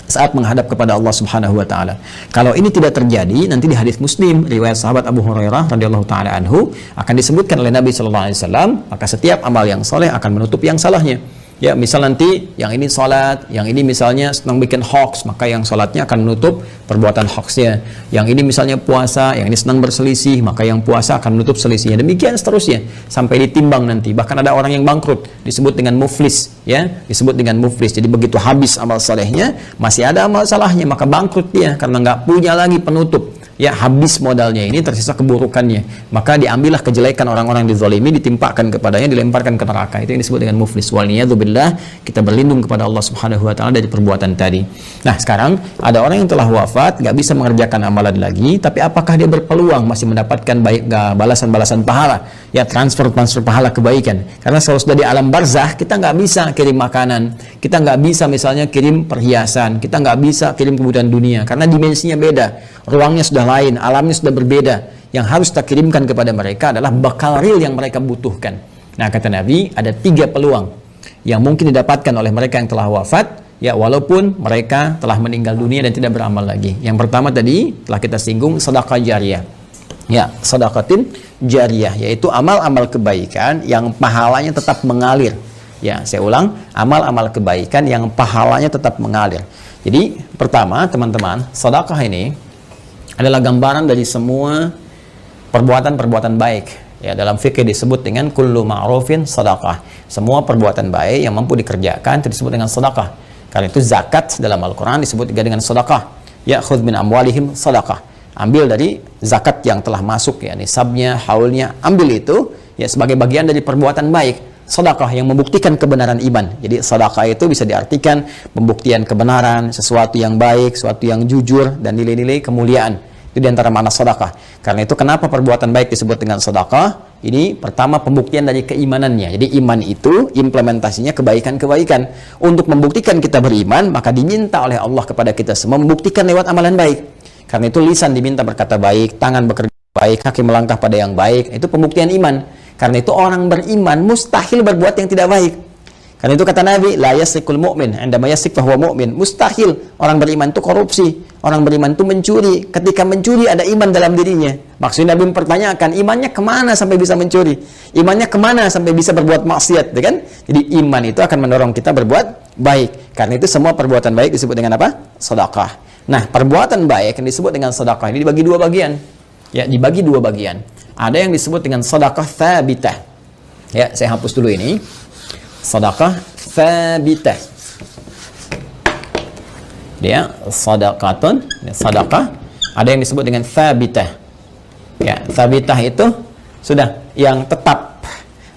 saat menghadap kepada Allah Subhanahu wa taala. Kalau ini tidak terjadi, nanti di hadis Muslim riwayat sahabat Abu Hurairah radhiyallahu taala anhu akan disebutkan oleh Nabi sallallahu alaihi wasallam, maka setiap amal yang soleh akan menutup yang salahnya. Ya, misal nanti yang ini salat, yang ini misalnya senang bikin hoax, maka yang salatnya akan menutup perbuatan hoaxnya. Yang ini misalnya puasa, yang ini senang berselisih, maka yang puasa akan menutup selisihnya. Demikian seterusnya sampai ditimbang nanti. Bahkan ada orang yang bangkrut disebut dengan muflis, ya, disebut dengan muflis. Jadi begitu habis amal salehnya, masih ada amal salahnya, maka bangkrut dia karena nggak punya lagi penutup. Ya, habis modalnya ini, tersisa keburukannya, maka diambillah kejelekan orang-orang dizalimi, ditimpakan kepadanya, dilemparkan ke neraka. Itu yang disebut dengan muflis. Waliyadzubillah, kita berlindung kepada Allah Subhanahu wa taala dari perbuatan tadi. Nah, sekarang ada orang yang telah wafat, nggak bisa mengerjakan amalan lagi, tapi apakah dia berpeluang masih mendapatkan baik balasan-balasan pahala, ya, transfer pahala kebaikan? Karena kalau sudah di alam barzah, kita nggak bisa kirim makanan, kita nggak bisa misalnya kirim perhiasan, kita nggak bisa kirim kebutuhan dunia, karena dimensinya beda, ruangnya sudah lain, alamnya sudah berbeda. Yang harus kita kirimkan kepada mereka adalah bekal real yang mereka butuhkan. Nah, kata Nabi, ada 3 peluang yang mungkin didapatkan oleh mereka yang telah wafat, ya, walaupun mereka telah meninggal dunia dan tidak beramal lagi. Yang pertama tadi telah kita singgung, sedekah jariyah. Ya, sedekatin jariyah, yaitu amal-amal kebaikan yang pahalanya tetap mengalir. Ya, saya ulang, amal-amal kebaikan yang pahalanya tetap mengalir. Jadi, pertama, teman-teman, sedekah ini adalah gambaran dari semua perbuatan-perbuatan baik. Ya, dalam fikih disebut dengan kullu ma'rufin sedekah. Semua perbuatan baik yang mampu dikerjakan itu disebut dengan sedekah. Karena itu zakat dalam Al-Qur'an disebut juga dengan sedekah. Ya, khudz min amwalihim sedekah. Ambil dari zakat yang telah masuk, ya, nisabnya, haulnya, ambil itu, ya, sebagai bagian dari perbuatan baik. Sedekah yang membuktikan kebenaran iman. Jadi sedekah itu bisa diartikan pembuktian kebenaran, sesuatu yang baik, sesuatu yang jujur, dan nilai-nilai kemuliaan. Itu diantara makna sedekah. Karena itu kenapa perbuatan baik disebut dengan sedekah? Ini pertama pembuktian dari keimanannya. Jadi iman itu implementasinya kebaikan-kebaikan. Untuk membuktikan kita beriman, maka diminta oleh Allah kepada kita semua membuktikan lewat amalan baik. Karena itu lisan diminta berkata baik, tangan bekerja baik, kaki melangkah pada yang baik. Itu pembuktian iman. Karena itu orang beriman mustahil berbuat yang tidak baik. Karena itu kata Nabi, la yasrikul mu'min, indama yasrik fahuwa mu'min. Mustahil orang beriman itu korupsi, orang beriman itu mencuri. Ketika mencuri ada iman dalam dirinya. Maksudnya Nabi mempertanyakan, imannya kemana sampai bisa mencuri? Imannya kemana sampai bisa berbuat maksiat, kan? Jadi iman itu akan mendorong kita berbuat baik. Karena itu semua perbuatan baik disebut dengan apa? Sedekah. Nah, perbuatan baik yang disebut dengan sedekah ini dibagi 2 bagian. Ya, dibagi 2 bagian. Ada yang disebut dengan sedekah tsabitah. Ya, saya hapus dulu ini. Sedekah tsabitah. Dia sedekatun, sedekah. Ada yang disebut dengan tsabitah. Ya, tsabitah itu sudah yang tetap,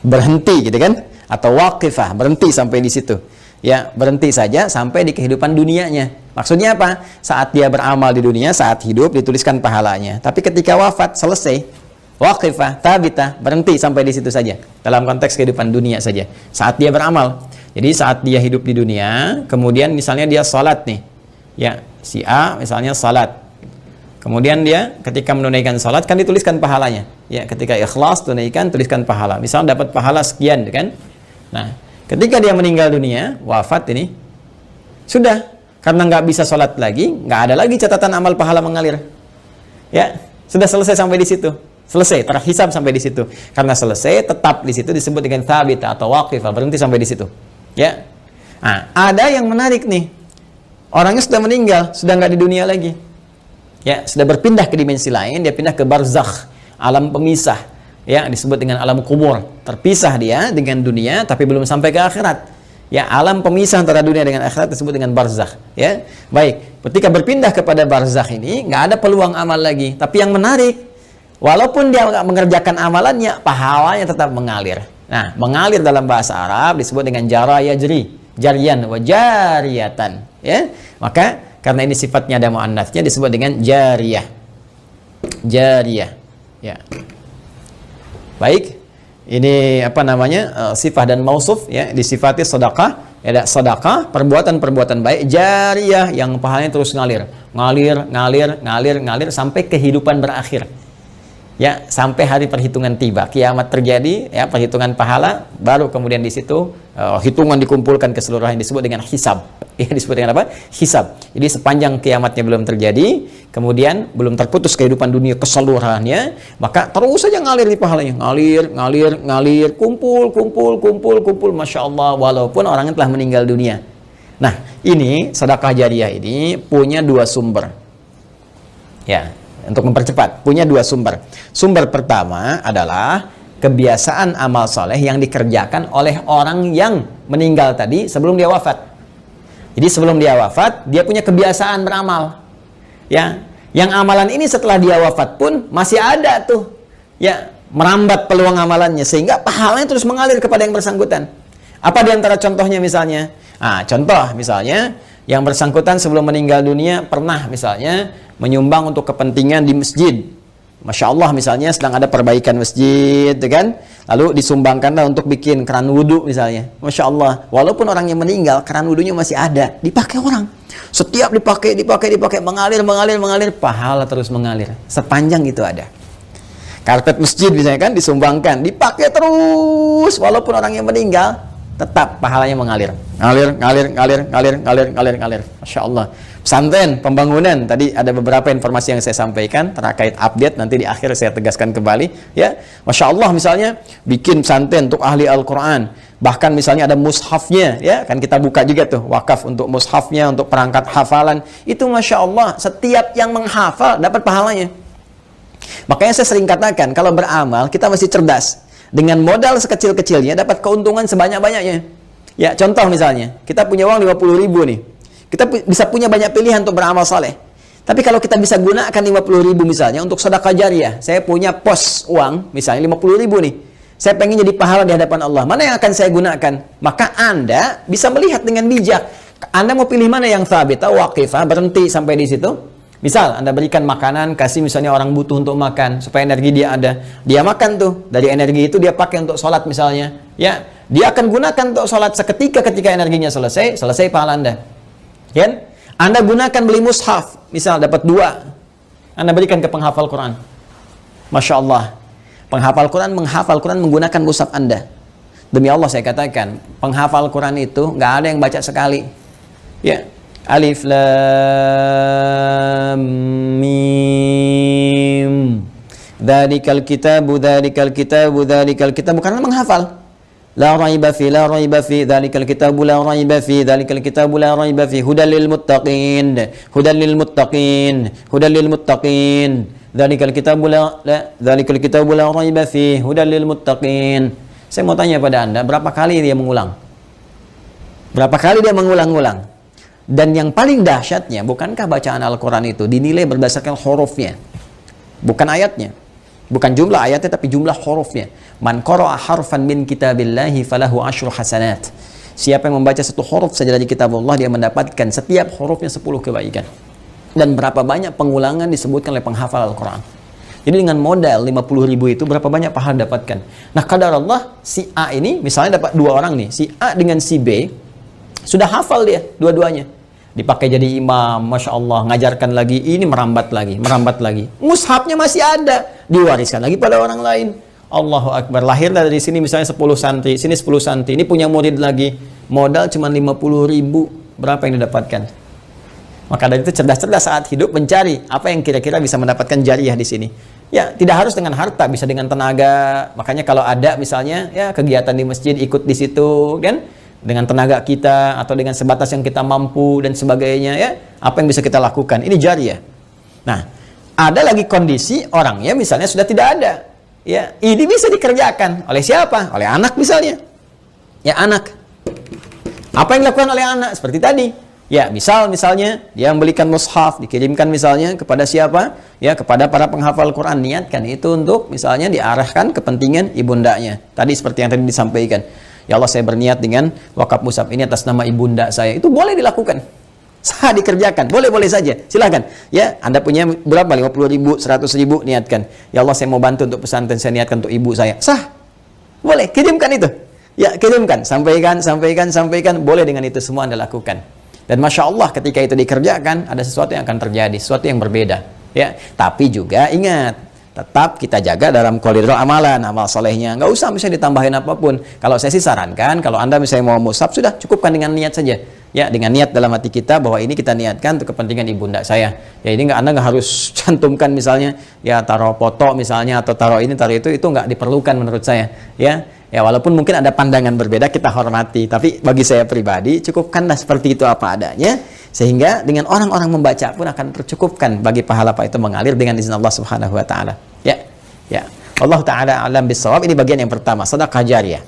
berhenti gitu kan? Atau waqifah, berhenti sampai di situ. Ya, berhenti saja sampai di kehidupan dunianya. Maksudnya apa? Saat dia beramal di dunia, saat hidup dituliskan pahalanya. Tapi ketika wafat selesai, waqifah, tabitah, berhenti sampai di situ saja. Dalam konteks kehidupan dunia saja. Saat dia beramal. Jadi saat dia hidup di dunia, kemudian misalnya dia salat nih. Ya, si A misalnya salat. Kemudian dia ketika menunaikan salat kan dituliskan pahalanya. Ya, ketika ikhlas tunaikan tuliskan pahala. Misal dapat pahala sekian, kan? Nah, ketika dia meninggal dunia, wafat ini, sudah Karena nggak bisa sholat lagi, nggak ada lagi catatan amal pahala mengalir. Ya, sudah selesai sampai di situ. Selesai, terhisab sampai di situ. Karena selesai, tetap di situ disebut dengan thabit atau waqifah, berhenti sampai di situ. Ya. Nah, ada yang menarik nih. Orangnya sudah meninggal, sudah nggak di dunia lagi. Ya, sudah berpindah ke dimensi lain, dia pindah ke barzakh, alam pemisah. Ya, disebut dengan alam kubur. Terpisah dia dengan dunia, tapi belum sampai ke akhirat. Ya, alam pemisah antara dunia dengan akhirat disebut dengan barzakh. Ya, baik. Ketika berpindah kepada barzakh ini, nggak ada peluang amal lagi. Tapi yang menarik, walaupun dia nggak mengerjakan amalannya, pahalanya tetap mengalir. Nah, mengalir dalam bahasa Arab disebut dengan jara yajri, jarian wa jariyatan. Ya, maka karena ini sifatnya ada muannats-nya disebut dengan jariyah. Jariyah. Ya. Baik. Ini apa namanya? Sifah dan mausuf ya, disifati sedekah, ada sedekah, perbuatan-perbuatan baik jariyah yang pahalanya terus ngalir sampai kehidupan berakhir. Ya, sampai hari perhitungan tiba, kiamat terjadi, ya, perhitungan pahala, baru kemudian di situ hitungan dikumpulkan keseluruhan, disebut dengan hisab. Ya, disebut dengan apa? Hisab. Jadi sepanjang kiamatnya belum terjadi, kemudian belum terputus kehidupan dunia keseluruhannya, maka terus saja ngalir di pahalanya, ngalir, kumpul, masya Allah, walaupun orangnya telah meninggal dunia. Nah, ini sedekah jariyah ini punya dua sumber. Ya. Untuk mempercepat, punya dua sumber. Sumber pertama adalah kebiasaan amal soleh yang dikerjakan oleh orang yang meninggal tadi sebelum dia wafat. Jadi sebelum dia wafat, dia punya kebiasaan beramal. Ya, yang amalan ini setelah dia wafat pun masih ada tuh. Ya, merambat peluang amalannya sehingga pahalanya terus mengalir kepada yang bersangkutan. Apa di antara contohnya misalnya? Contoh misalnya yang bersangkutan sebelum meninggal dunia pernah misalnya menyumbang untuk kepentingan di masjid. Masya Allah misalnya sedang ada perbaikan masjid, kan? Lalu disumbangkanlah untuk bikin keran wudhu misalnya. Masya Allah, walaupun orang yang meninggal, keran wudhunya masih ada, dipakai orang. Setiap dipakai, mengalir, pahala terus mengalir. Sepanjang itu ada. Karpet masjid misalnya kan disumbangkan, dipakai terus, walaupun orang yang meninggal, tetap pahalanya mengalir. Ngalir. Masya Allah. Pesantren, pembangunan, tadi ada beberapa informasi yang saya sampaikan terkait update, nanti di akhir saya tegaskan kembali. Ya, Masya Allah misalnya bikin pesantren untuk ahli Al-Quran, bahkan misalnya ada mushafnya, ya kan kita buka juga tuh wakaf untuk mushafnya, untuk perangkat hafalan, itu Masya Allah setiap yang menghafal dapat pahalanya. Makanya saya sering katakan kalau beramal kita mesti cerdas. Dengan modal sekecil-kecilnya dapat keuntungan sebanyak-banyaknya. Ya, contoh misalnya, kita punya uang 50.000 nih. Kita bisa punya banyak pilihan untuk beramal saleh. Tapi kalau kita bisa gunakan 50.000 misalnya untuk sedekah jariyah. Saya punya pos uang misalnya 50.000 nih. Saya pengen jadi pahala di hadapan Allah. Mana yang akan saya gunakan? Maka Anda bisa melihat dengan bijak. Anda mau pilih mana yang thabit atau waqifah, berhenti sampai di situ. Misal, Anda berikan makanan, kasih misalnya orang butuh untuk makan, supaya energi dia ada. Dia makan tuh, dari energi itu dia pakai untuk sholat misalnya. Ya, dia akan gunakan untuk sholat seketika ketika energinya selesai pahala Anda. Ya? Anda gunakan beli mushaf, misal dapat 2. Anda berikan ke penghafal Quran. Masya Allah. Penghafal Quran menghafal Quran menggunakan mushaf Anda. Demi Allah saya katakan, penghafal Quran itu nggak ada yang baca sekali. Ya. Alif Lam Mim. Dzalikal kitabu karena menghafal. La raiba fi dzalikal kitabu la raiba fi hudal lil muttaqin dzalikal kitabu la raiba fi hudal lil muttaqin. Saya mau tanya pada Anda, berapa kali dia mengulang? Berapa kali dia mengulang-ulang? Dan yang paling dahsyatnya, bukankah bacaan Al-Quran itu dinilai berdasarkan hurufnya, bukan ayatnya, bukan jumlah ayatnya, tapi jumlah hurufnya. Man qara'a harfan min kitabillahi falahu asyru hasanat. Siapa yang membaca satu huruf saja dari kitab Allah, dia mendapatkan setiap hurufnya 10 kebaikan. Dan berapa banyak pengulangan disebutkan oleh penghafal Al-Quran. Jadi dengan modal 50.000 itu berapa banyak pahala dapatkan. Nah, kadar Allah, si A ini misalnya dapat 2 orang nih, si A dengan si B sudah hafal dia dua-duanya. Dipakai jadi imam, Masya Allah, ngajarkan lagi, ini merambat lagi. Mushafnya masih ada, diwariskan lagi pada orang lain. Allahu Akbar, lahir dari sini misalnya 10 santri, sini 10 santri, ini punya murid lagi, modal cuma 50.000, berapa yang didapatkan? Maka dari itu cerdas-cerdas saat hidup mencari apa yang kira-kira bisa mendapatkan jariyah di sini. Ya, tidak harus dengan harta, bisa dengan tenaga. Makanya kalau ada misalnya ya kegiatan di masjid ikut di situ kan, dengan tenaga kita atau dengan sebatas yang kita mampu dan sebagainya ya, apa yang bisa kita lakukan. Ini jariyah. Nah, ada lagi kondisi orangnya misalnya sudah tidak ada. Ya, ini bisa dikerjakan oleh siapa? Oleh anak misalnya. Ya, anak. Apa yang dilakukan oleh anak? Seperti tadi. Ya, misalnya dia membelikan mushaf, dikirimkan misalnya kepada siapa? Ya, kepada para penghafal Quran. Niatkan itu untuk misalnya diarahkan kepentingan ibundanya. Tadi seperti yang tadi disampaikan. Ya Allah, saya berniat dengan wakaf mushaf ini atas nama ibunda saya. Itu boleh dilakukan. Sah dikerjakan. Boleh-boleh saja. Silakan. Ya, Anda punya berapa? 50.000, 100.000, niatkan. Ya Allah, saya mau bantu untuk pesantren, saya niatkan untuk ibu saya. Sah. Boleh, kirimkan itu. Ya, kirimkan. Sampaikan. Boleh dengan itu semua Anda lakukan. Dan Masya Allah ketika itu dikerjakan, ada sesuatu yang akan terjadi, sesuatu yang berbeda. Ya, tapi juga ingat, tetap kita jaga dalam koridor amalan, amal solehnya. Nggak usah misalnya ditambahin apapun. Kalau saya sih sarankan, kalau Anda misalnya mau mushaf, sudah cukupkan dengan niat saja. Ya, dengan niat dalam hati kita bahwa ini kita niatkan untuk kepentingan ibunda saya. Ya, ini Anda nggak harus cantumkan misalnya, ya taruh foto misalnya, atau taruh ini, taruh itu nggak diperlukan menurut saya. Ya, walaupun mungkin ada pandangan berbeda, kita hormati. Tapi bagi saya pribadi, cukupkanlah seperti itu apa adanya. Sehingga dengan orang-orang membaca pun akan tercukupkan bagi pahala itu mengalir dengan izin Allah Subhanahu wa Ta'ala. Ya. Allah Ta'ala alam bisawab. Ini bagian yang pertama, sedekah jariyah.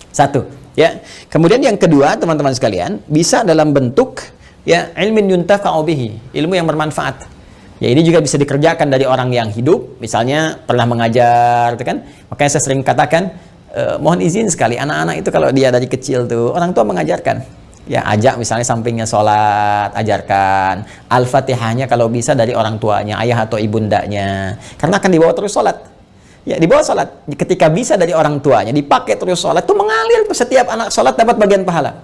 Satu. Ya. Kemudian yang kedua, teman-teman sekalian, bisa dalam bentuk ya ilmin yuntafa'u bihi, ilmu yang bermanfaat. Ya, ini juga bisa dikerjakan dari orang yang hidup, misalnya pernah mengajar, gitu kan? Makanya saya sering katakan, mohon izin sekali, anak-anak itu kalau dia dari kecil tuh, orang tua mengajarkan. Ya, ajak misalnya sampingnya sholat, ajarkan. Al-Fatihahnya kalau bisa dari orang tuanya, ayah atau ibundanya. Karena akan dibawa terus sholat. Ya, dibawa sholat. Ketika bisa dari orang tuanya, dipakai terus sholat, itu mengalir. Setiap anak sholat dapat bagian pahala.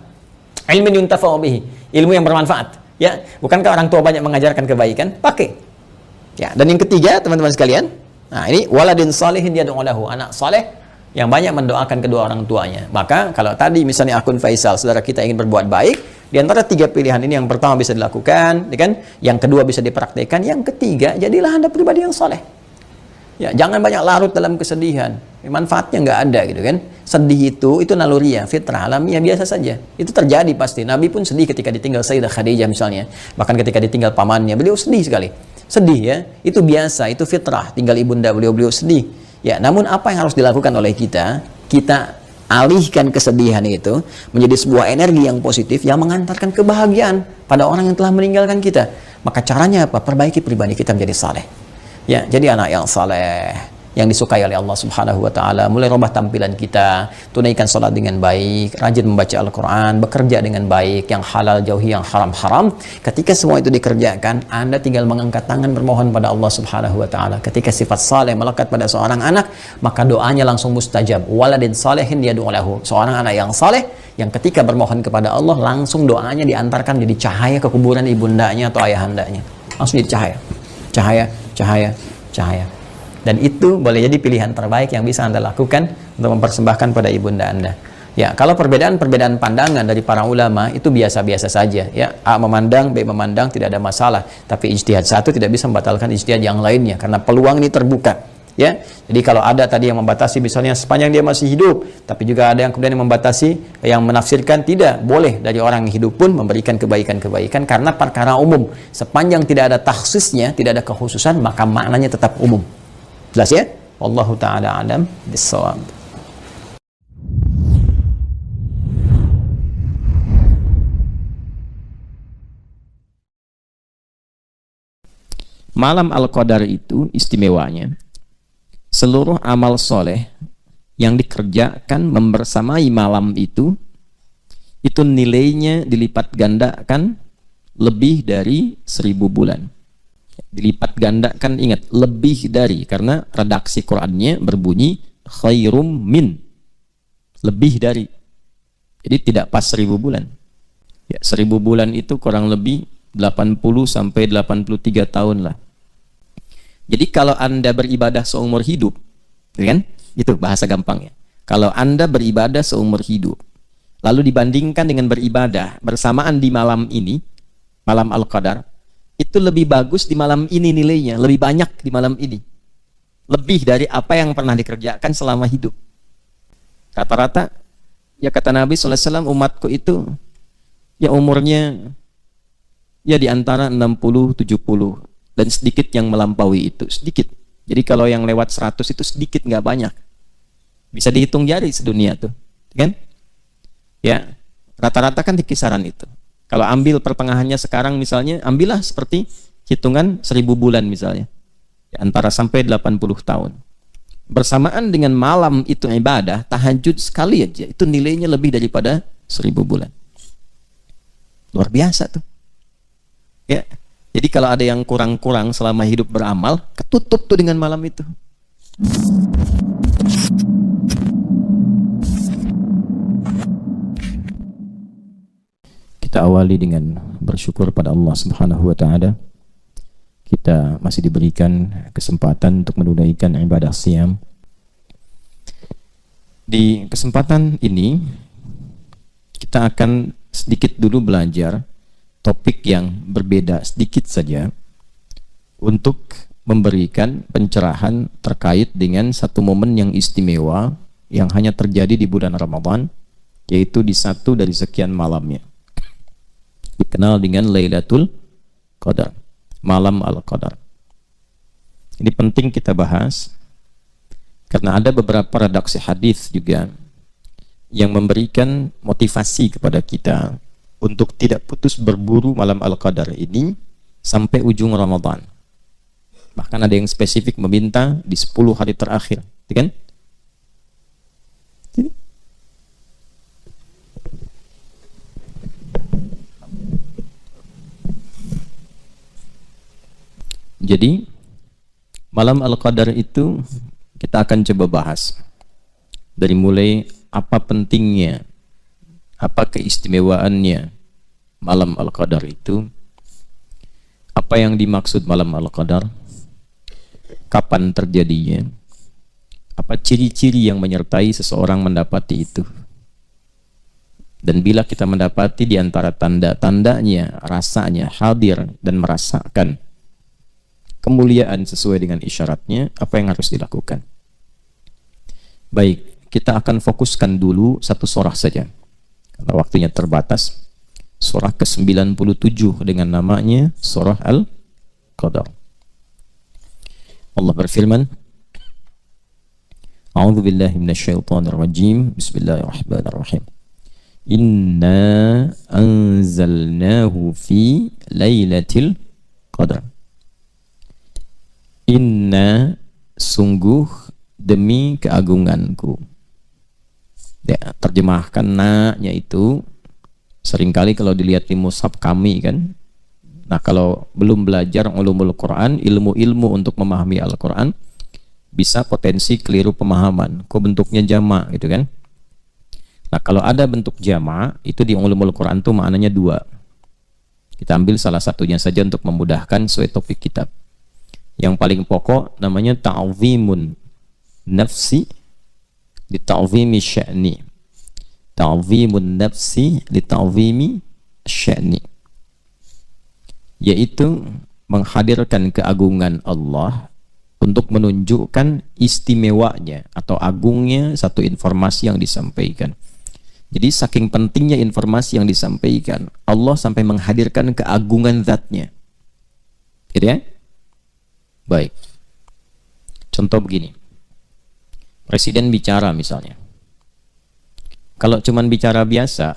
Ilmin yuntafa'u bihi. Ilmu yang bermanfaat. Ya, bukankah orang tua banyak mengajarkan kebaikan? Pakai. Ya, dan yang ketiga, teman-teman sekalian. Nah, ini waladin salihin yad'u lahu. Anak saleh yang banyak mendoakan kedua orang tuanya. Maka kalau tadi misalnya akun Faisal, saudara kita ingin berbuat baik, di antara tiga pilihan ini yang pertama bisa dilakukan, ya kan? Yang kedua bisa dipraktikkan, yang ketiga jadilah Anda pribadi yang soleh. Ya, jangan banyak larut dalam kesedihan. Manfaatnya nggak ada gitu kan. Sedih itu naluriah, fitrah, alamiah biasa saja. Itu terjadi pasti. Nabi pun sedih ketika ditinggal Sayyidah Khadijah misalnya. Bahkan ketika ditinggal pamannya, beliau sedih sekali. Sedih ya, itu biasa, itu fitrah. Tinggal ibunda beliau sedih. Ya, namun apa yang harus dilakukan oleh kita? Kita alihkan kesedihan itu menjadi sebuah energi yang positif yang mengantarkan kebahagiaan pada orang yang telah meninggalkan kita. Maka caranya apa? Perbaiki pribadi kita menjadi saleh. Ya, jadi anak yang saleh, yang disukai oleh Allah Subhanahu wa Ta'ala. Mulai rubah tampilan kita, tunaikan sholat dengan baik, rajin membaca Al-Quran, bekerja dengan baik, yang halal jauhi yang haram-haram. Ketika semua itu dikerjakan, Anda tinggal mengangkat tangan bermohon pada Allah Subhanahu wa Ta'ala. Ketika sifat saleh melekat pada seorang anak, maka doanya langsung mustajab. Waladin salehin yad'u lahu. Seorang anak yang saleh, yang ketika bermohon kepada Allah, langsung doanya diantarkan jadi cahaya ke kuburan ibundanya atau ayahandanya. Langsung jadi cahaya. Dan itu boleh jadi pilihan terbaik yang bisa Anda lakukan untuk mempersembahkan pada ibunda Anda. Ya, kalau perbedaan pandangan dari para ulama itu biasa-biasa saja. Ya, A memandang, B memandang, tidak ada masalah. Tapi ijtihad satu tidak bisa membatalkan ijtihad yang lainnya karena peluang ini terbuka. Ya, jadi kalau ada tadi yang membatasi misalnya sepanjang dia masih hidup, tapi juga ada yang kemudian membatasi, yang menafsirkan tidak boleh dari orang yang hidup pun memberikan kebaikan-kebaikan karena perkara umum. Sepanjang tidak ada takhsisnya, tidak ada kekhususan, maka maknanya tetap umum. Jelas ya? Wallahu ta'ala alam bissawab. Malam Al-Qadar itu istimewanya, seluruh amal soleh yang dikerjakan membersamai malam itu nilainya dilipat gandakan lebih dari 1000 bulan. Dilipat gandakan, ingat, lebih dari, karena redaksi Qur'annya berbunyi khairum min, lebih dari. Jadi tidak pas 1000 bulan. Ya, 1000 bulan itu kurang lebih 80 sampai 83 tahun lah. Jadi kalau Anda beribadah seumur hidup, kan? Itu bahasa gampangnya. Kalau Anda beribadah seumur hidup, lalu dibandingkan dengan beribadah bersamaan di malam ini, malam Al-Qadar, itu lebih bagus di malam ini nilainya, lebih banyak di malam ini. Lebih dari apa yang pernah dikerjakan selama hidup. Rata-rata, ya kata Nabi SAW, umatku itu ya umurnya ya di antara 60-70 dan sedikit yang melampaui itu, sedikit. Jadi kalau yang lewat 100 itu sedikit, nggak banyak. Bisa dihitung jari sedunia tuh, kan? Ya, rata-rata kan di kisaran itu. Kalau ambil pertengahannya sekarang misalnya, ambillah seperti hitungan 1000 bulan misalnya. Ya, antara sampai 80 tahun. Bersamaan dengan malam itu ibadah, tahajud sekali aja, itu nilainya lebih daripada 1000 bulan. Luar biasa tuh. Ya, jadi kalau ada yang kurang-kurang selama hidup beramal, ketutup tuh dengan malam itu. Kita awali dengan bersyukur pada Allah Subhanahu wa taala. Kita masih diberikan kesempatan untuk menunaikan ibadah siam. Di kesempatan ini kita akan sedikit dulu belajar topik yang berbeda sedikit saja untuk memberikan pencerahan terkait dengan satu momen yang istimewa yang hanya terjadi di bulan Ramadan, yaitu di satu dari sekian malamnya, dikenal dengan Lailatul Qadar, malam Al-Qadar. Ini penting kita bahas karena ada beberapa redaksi hadis juga yang memberikan motivasi kepada kita untuk tidak putus berburu malam Al-Qadar ini sampai ujung Ramadan. Bahkan ada yang spesifik meminta di 10 hari terakhir, kan? Jadi malam Al-Qadar itu kita akan coba bahas dari mulai apa pentingnya, apa keistimewaannya malam Al-Qadar itu, apa yang dimaksud malam Al-Qadar, kapan terjadinya, apa ciri-ciri yang menyertai seseorang mendapati itu, dan bila kita mendapati di antara tanda-tandanya, rasanya hadir dan merasakan kemuliaan sesuai dengan isyaratnya, apa yang harus dilakukan. Baik, kita akan fokuskan dulu satu surah saja karena waktunya terbatas. Surah ke-97 dengan namanya Surah Al-Qadar. Allah berfirman, A'udzu billahi minasyaitonir rajim. Bismillahirrahmanirrahim. Inna anzalnahu fi lailatul qadar. Inna, sungguh, demi keagunganku. Ya, terjemahkan na-nya itu seringkali kalau dilihat di mushaf kami kan. Nah, kalau belum belajar ulumul Quran, ilmu-ilmu untuk memahami Al-Quran, bisa potensi keliru pemahaman. Kok bentuknya jamak gitu kan. Nah, kalau ada bentuk jamak, itu di ulumul Quran itu maknanya dua. Kita ambil salah satunya saja untuk memudahkan sesuai topik kitab. Yang paling pokok namanya ta'zimun nafsi li ta'zimi sya'ni. Ta'zimun nafsi li ta'zimi sya'ni, yaitu menghadirkan keagungan Allah untuk menunjukkan istimewanya atau agungnya satu informasi yang disampaikan. Jadi saking pentingnya informasi yang disampaikan, Allah sampai menghadirkan keagungan zatnya. Gitu ya? Baik. Contoh begini. Presiden bicara misalnya. Kalau cuman bicara biasa,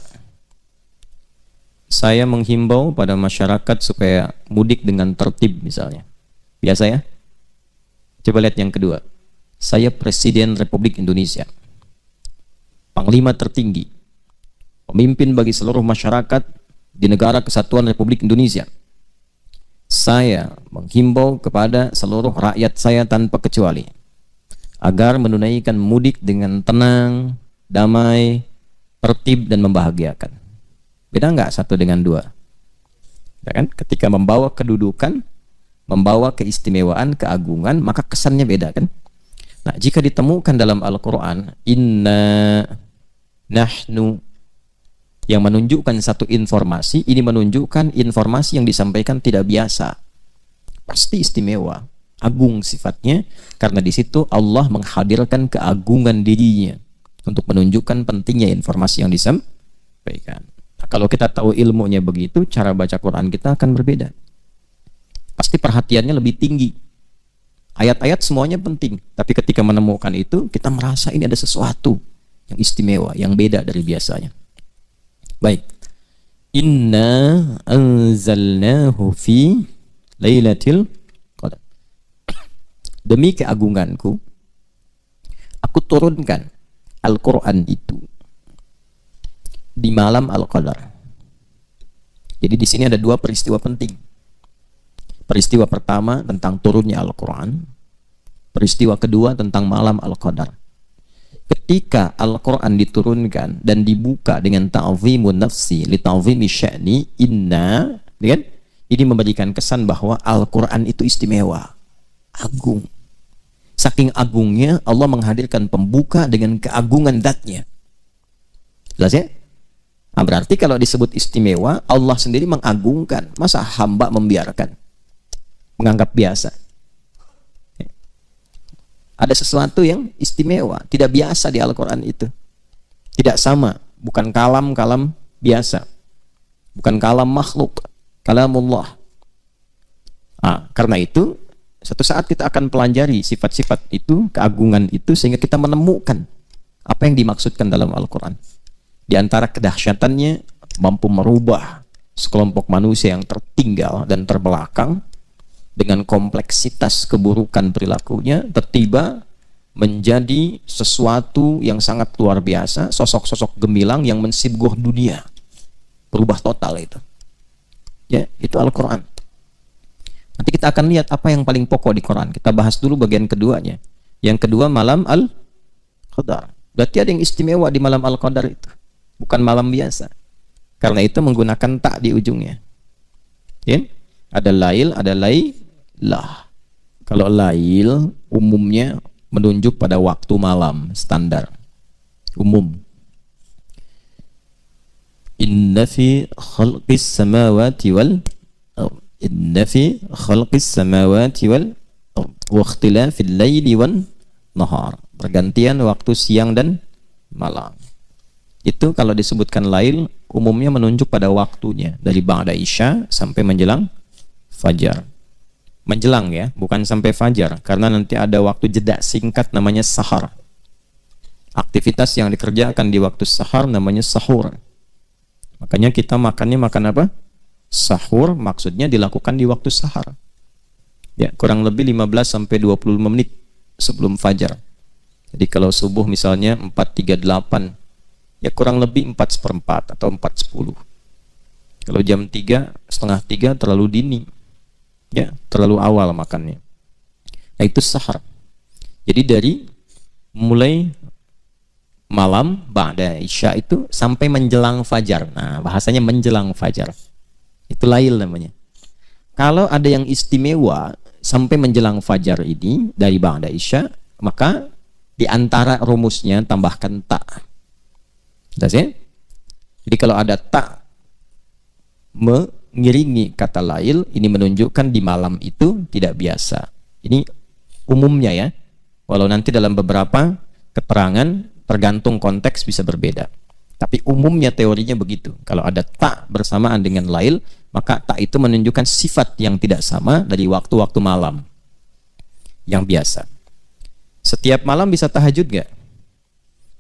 saya menghimbau pada masyarakat supaya mudik dengan tertib misalnya. Biasa ya? Coba lihat yang kedua. Saya Presiden Republik Indonesia, Panglima tertinggi, pemimpin bagi seluruh masyarakat di Negara Kesatuan Republik Indonesia. Saya menghimbau kepada seluruh rakyat saya tanpa kecuali agar menunaikan mudik dengan tenang, damai, tertib dan membahagiakan. Beda nggak satu dengan dua? Ya kan? Ketika membawa kedudukan, membawa keistimewaan, keagungan, maka kesannya beda kan? Nah, jika ditemukan dalam Al-Quran, inna nahnu yang menunjukkan satu informasi, ini menunjukkan informasi yang disampaikan tidak biasa, pasti istimewa, agung sifatnya, karena di situ Allah menghadirkan keagungan dirinya untuk menunjukkan pentingnya informasi yang disampaikan. Nah, kalau kita tahu ilmunya begitu, cara baca Quran kita akan berbeda. Pasti perhatiannya lebih tinggi. Ayat-ayat semuanya penting, tapi ketika menemukan itu, kita merasa ini ada sesuatu yang istimewa, yang beda dari biasanya. Baik. Inna anzalnahu fi lailatul qadar. Demi keagunganku, aku turunkan Al-Quran itu di malam Al-Qadar. Jadi di sini ada dua peristiwa penting. Peristiwa pertama tentang turunnya Al-Quran, peristiwa kedua tentang malam Al-Qadar. Ketika Al-Quran diturunkan dan dibuka dengan ta'zimun nafsi li ta'zimi sya'ni inna, kan? Ini memberikan kesan bahwa Al-Quran itu istimewa, agung. Saking agungnya Allah menghadirkan pembuka dengan keagungan zatnya. Jelas ya? Nah, berarti kalau disebut istimewa, Allah sendiri mengagungkan. Masa hamba membiarkan, menganggap biasa? Ada sesuatu yang istimewa, tidak biasa di Al-Quran itu. Tidak sama, bukan kalam-kalam biasa, bukan kalam makhluk, kalamullah. Karena itu, suatu saat kita akan pelajari sifat-sifat itu, keagungan itu, sehingga kita menemukan apa yang dimaksudkan dalam Al-Quran. Di antara kedahsyatannya, mampu merubah sekelompok manusia yang tertinggal dan terbelakang dengan kompleksitas keburukan perilakunya, tiba-tiba menjadi sesuatu yang sangat luar biasa, sosok-sosok gemilang yang mensibgoh dunia, berubah total itu. Ya, itu Al-Quran. Nanti kita akan lihat apa yang paling pokok di Quran. Kita bahas dulu bagian keduanya. Yang kedua, malam Al-Qadar. Berarti ada yang istimewa di malam Al-Qadar itu, bukan malam biasa. Karena itu menggunakan tak di ujungnya. Ya? Ada lail, ada lailah. Kalau lail umumnya menunjuk pada waktu malam standar umum. Inna fi khalqis samawati wal inna fi khalqis samawati wal wa ikhtilafil laili wan nahar. Pergantian waktu siang dan malam. Itu kalau disebutkan lail umumnya menunjuk pada waktunya dari ba'da isya sampai menjelang fajar. Menjelang ya, bukan sampai fajar, karena nanti ada waktu jeda singkat namanya sahar. Aktivitas yang dikerjakan di waktu sahar namanya sahur. Makanya kita makannya makan apa? Sahur, maksudnya dilakukan di waktu sahar. Ya, kurang lebih 15 sampai 25 menit sebelum fajar. Jadi kalau subuh misalnya 4.38, ya kurang lebih 4:04 atau 4:10. Kalau jam 3:30 terlalu dini, ya terlalu awal makannya. Nah itu sahar. Jadi dari mulai malam ba'da isya itu sampai menjelang fajar. Nah bahasanya menjelang fajar, itu lail namanya. Kalau ada yang istimewa sampai menjelang fajar ini dari ba'da isya, maka di antara rumusnya tambahkan tak. Ya? Jadi kalau ada tak mengiringi kata lail, ini menunjukkan di malam itu tidak biasa. Ini umumnya ya. Walau nanti dalam beberapa keterangan tergantung konteks bisa berbeda. Tapi umumnya teorinya begitu. Kalau ada tak bersamaan dengan lail, maka tak itu menunjukkan sifat yang tidak sama dari waktu-waktu malam yang biasa. Setiap malam bisa tahajud gak?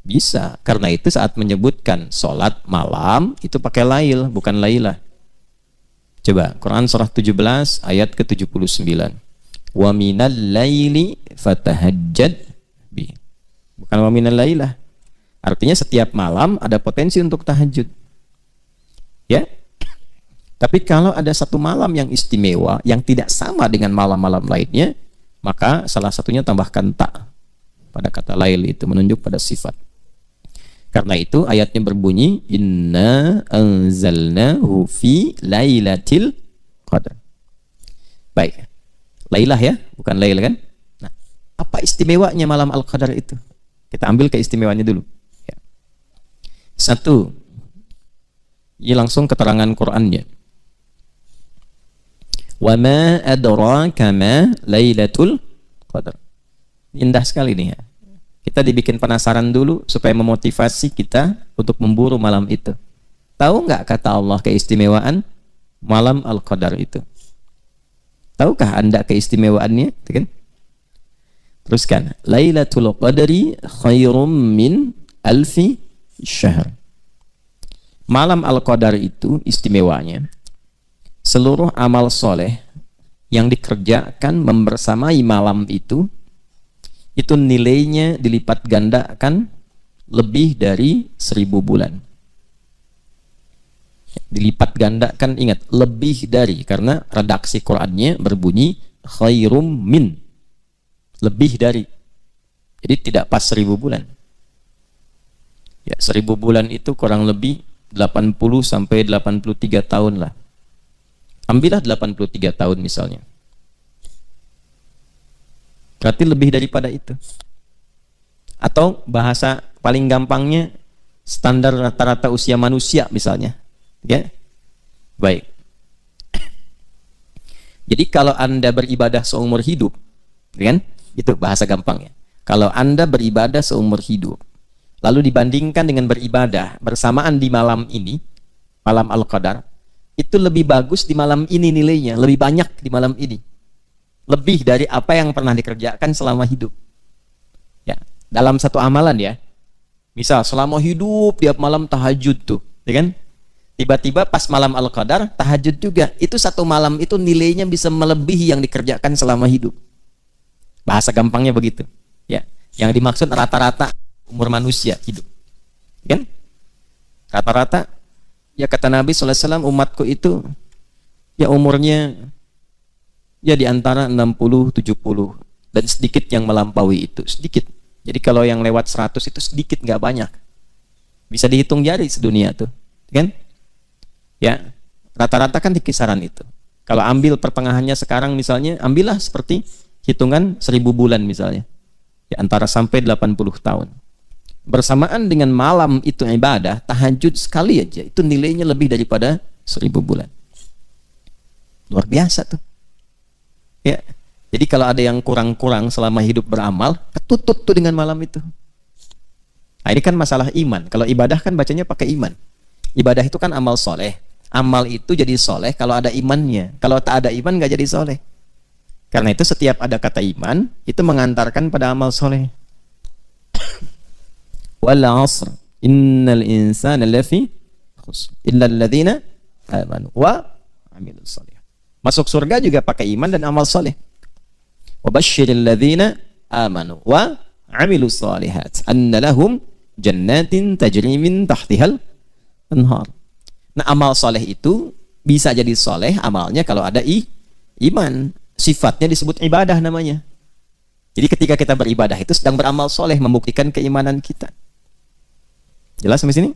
Bisa, karena itu saat menyebutkan sholat malam itu pakai lail, bukan lailah. Coba Quran surah 17 ayat ke-79. Wa minal laili fatahajjad bi. Bukan wa minal lailah. Artinya setiap malam ada potensi untuk tahajud. Ya. Tapi kalau ada satu malam yang istimewa yang tidak sama dengan malam-malam lainnya, maka salah satunya tambahkan tak pada kata lail itu menunjuk pada sifat. Karena itu ayatnya berbunyi inna anzalnahu fi lailatul qadar. Baik. Lailah ya, bukan lail kan? Nah, apa istimewanya malam Al-Qadar itu? Kita ambil keistimewaannya dulu. Ya. Satu, Ini langsung keterangan Qur'annya. Wa ma adraka ma Lailatul Qadar. Indah sekali nih ya. Kita dibikin penasaran dulu supaya memotivasi kita untuk memburu malam itu. Tahu nggak kata Allah keistimewaan malam Al-Qadar itu? Tahukah Anda keistimewaannya? Kan? Teruskan. Lailatul Qadri khairum min alfi syahr. Malam Al-Qadar itu istimewanya seluruh amal soleh yang dikerjakan membersamai malam itu nilainya dilipat gandakan lebih dari 1000 bulan. Dilipat gandakan, ingat, lebih dari, karena redaksi Qur'annya berbunyi khairum min, lebih dari. Jadi tidak pas 1000 bulan. Ya, 1000 bulan itu kurang lebih 80 sampai 83 tahun lah. Ambillah 83 tahun misalnya. Berarti lebih daripada itu. Atau bahasa paling gampangnya standar rata-rata usia manusia misalnya. Ya. Baik. Jadi kalau Anda beribadah seumur hidup, kan? Itu bahasa gampangnya. Kalau Anda beribadah seumur hidup, lalu dibandingkan dengan beribadah bersamaan di malam ini, malam Al-Qadar, itu lebih bagus di malam ini nilainya, lebih banyak di malam ini, lebih dari apa yang pernah dikerjakan selama hidup. Ya, dalam satu amalan ya, misal selama hidup tiap malam tahajud tuh, ya kan? Tiba-tiba pas malam Al-Qadar tahajud juga, itu satu malam itu nilainya bisa melebihi yang dikerjakan selama hidup. Bahasa gampangnya begitu, ya. Yang dimaksud rata-rata umur manusia hidup, kan? Rata-rata. Ya kata Nabi SAW, umatku itu ya umurnya ya di antara 60-70 dan sedikit yang melampaui itu, sedikit. Jadi kalau yang lewat 100 itu sedikit, nggak banyak. Bisa dihitung jari sedunia tuh, kan? Ya, rata-rata kan di kisaran itu. Kalau ambil pertengahannya sekarang misalnya, ambillah seperti hitungan 1000 bulan misalnya. Ya, antara sampai 80 tahun. Bersamaan dengan malam itu ibadah, tahajud sekali aja, itu nilainya lebih daripada 1000 bulan. Luar biasa tuh. Ya. Jadi kalau ada yang kurang-kurang selama hidup beramal, ketutut tuh dengan malam itu. Nah, ini kan masalah iman. Kalau ibadah kan bacanya pakai iman. Ibadah itu kan amal soleh. Amal itu jadi soleh kalau ada imannya. Kalau tak ada iman nggak jadi soleh. Karena itu setiap ada kata iman, itu mengantarkan pada amal soleh. Wal 'asr innal insana lafi khusr illa alladziina amanu wa 'amilus shalihat. Masuk surga juga pakai iman dan amal saleh. Wa basyiril ladziina amanu wa 'amilus shalihat anna lahum jannatin tajri min tahtihal anhar. Nah, amal saleh itu bisa jadi saleh amalnya kalau ada iman. Sifatnya disebut ibadah namanya. Jadi ketika kita beribadah itu sedang beramal saleh, membuktikan keimanan kita. Jelas sampai sini?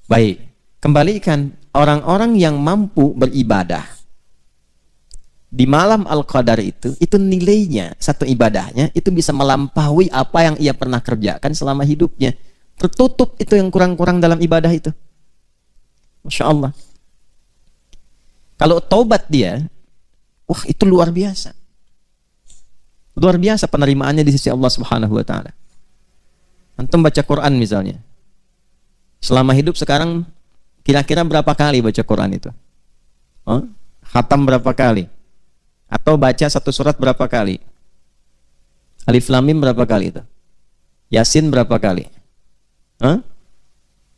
Baik, kembalikan orang-orang yang mampu beribadah di malam Al-Qadar itu nilainya, satu ibadahnya itu bisa melampaui apa yang ia pernah kerjakan selama hidupnya. Tertutup itu yang kurang-kurang dalam ibadah itu. Masya Allah. Kalau taubat dia, wah itu luar biasa. Luar biasa penerimaannya di sisi Allah Subhanahu wa Ta'ala. Antum baca Quran misalnya, selama hidup sekarang kira-kira berapa kali baca Quran itu? Khatam berapa kali? Atau baca satu surat berapa kali? Alif Lam Mim berapa kali itu? Yasin berapa kali?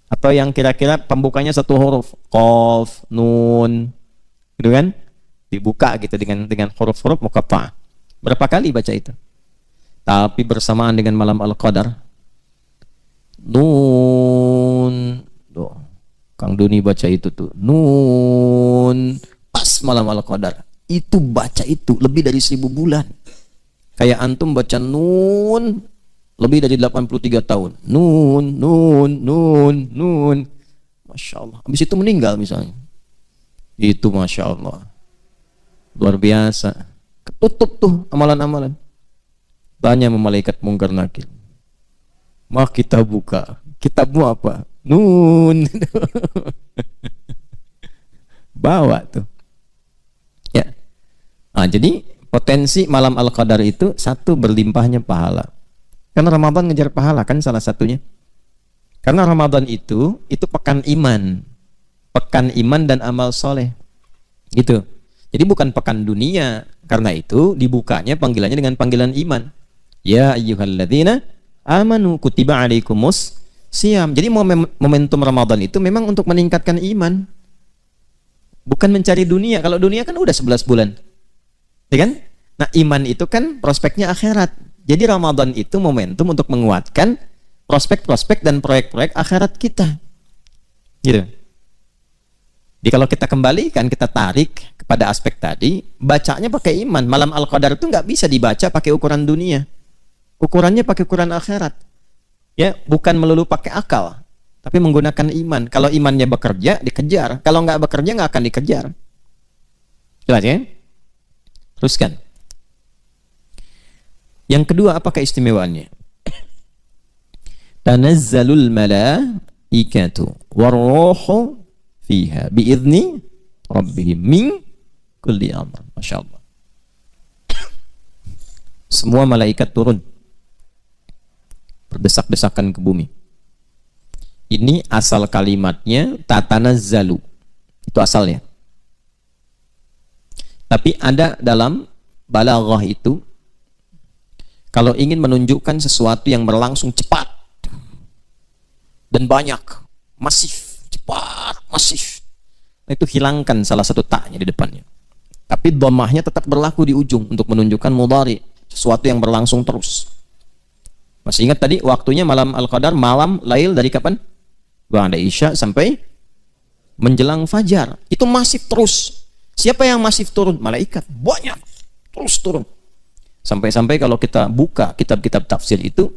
Atau yang kira-kira pembukanya satu huruf, Qaf, Nun, gitu kan? Dibuka gitu dengan huruf-huruf muqatta'ah. Berapa kali baca itu? Tapi bersamaan dengan malam Al-Qadar, Nun, tuh, Kang Duni baca itu tuh, Nun, pas malam Al-Qadar, itu baca itu lebih dari 1000 bulan. Kayak antum baca Nun lebih dari 83 tahun. Nun, Nun, Nun, Nun. Masya Allah. Habis itu meninggal misalnya. Itu Masya Allah. Luar biasa. Ketutup tuh amalan-amalan. Tanya sama malaikat mungkar nakir. Mah kita buka. Kitabmu apa? Nun. bawa tuh. Ya. Nah, jadi potensi malam Al-Qadar itu satu, berlimpahnya pahala. Karena Ramadan ngejar pahala kan salah satunya. Karena Ramadan itu pekan iman. Pekan iman dan amal soleh. Gitu. Jadi bukan pekan dunia. Karena itu dibukanya panggilannya dengan panggilan iman. Ya ayyuhalladzina amanu kutiba alaikumus siyam. Jadi momentum Ramadan itu memang untuk meningkatkan iman. Bukan mencari dunia. Kalau dunia kan udah 11 bulan. Ya kan? Nah, iman itu kan prospeknya akhirat. Jadi Ramadan itu momentum untuk menguatkan prospek-prospek dan proyek-proyek akhirat kita. Gitu. Jadi kalau kita kembalikan, kita tarik kepada aspek tadi, bacanya pakai iman. Malam Al-Qadar itu nggak bisa dibaca pakai ukuran dunia. Ukurannya pakai ukuran akhirat. Ya, bukan melulu pakai akal, tapi menggunakan iman. Kalau imannya bekerja, dikejar. Kalau nggak bekerja, nggak akan dikejar. Jelas ya? Teruskan. Yang kedua, apa keistimewaannya? Tanazzalul malaikatu warruhu fiha biizni rabbihim min kulli amr. Masya Allah. Semua malaikat turun berdesak-desakan ke bumi. Ini asal kalimatnya tatanazzalu. Itu asalnya. Tapi ada dalam balaghah itu, kalau ingin menunjukkan sesuatu yang berlangsung cepat dan banyak, masif, cepat, masif, nah itu hilangkan salah satu taknya di depannya. Tapi dhammahnya tetap berlaku di ujung untuk menunjukkan mudhari, sesuatu yang berlangsung terus. Masih ingat tadi waktunya malam Al-Qadar, malam lail dari kapan? Ba'da Isya sampai menjelang fajar. Itu masif terus. Siapa yang masif turun? Malaikat. Banyak. Terus turun. Sampai-sampai kalau kita buka kitab-kitab tafsir itu,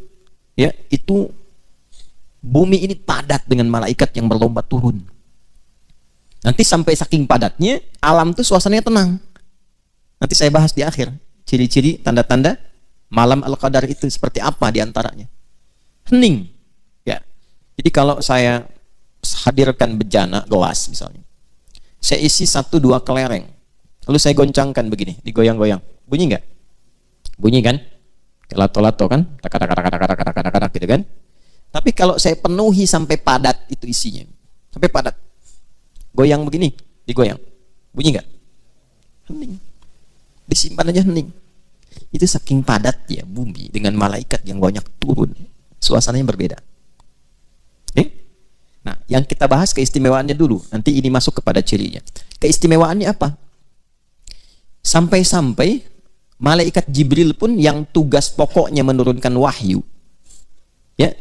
ya, itu bumi ini padat dengan malaikat yang berlomba turun. Nanti sampai saking padatnya, alam tuh suasananya tenang. Nanti saya bahas di akhir. Ciri-ciri, tanda-tanda malam Al-Qadar itu seperti apa diantaranya. Hening. Ya. Jadi kalau saya hadirkan bejana gelas misalnya, saya isi 1-2 kelereng, lalu saya goncangkan begini, digoyang-goyang, bunyi nggak? Bunyi kan? Lato-lato kan? Tak-tak-tak-tak-tak-tak-tak gitu kan? Tapi kalau saya penuhi sampai padat itu isinya, sampai padat, goyang begini, digoyang, bunyi nggak? Hening. Disimpan aja hening. Itu saking padat ya bumi dengan malaikat yang banyak turun, suasananya berbeda. Nah, yang kita bahas keistimewaannya dulu. Nanti ini masuk kepada cirinya. Keistimewaannya apa? Sampai-sampai malaikat Jibril pun yang tugas pokoknya menurunkan wahyu, ya,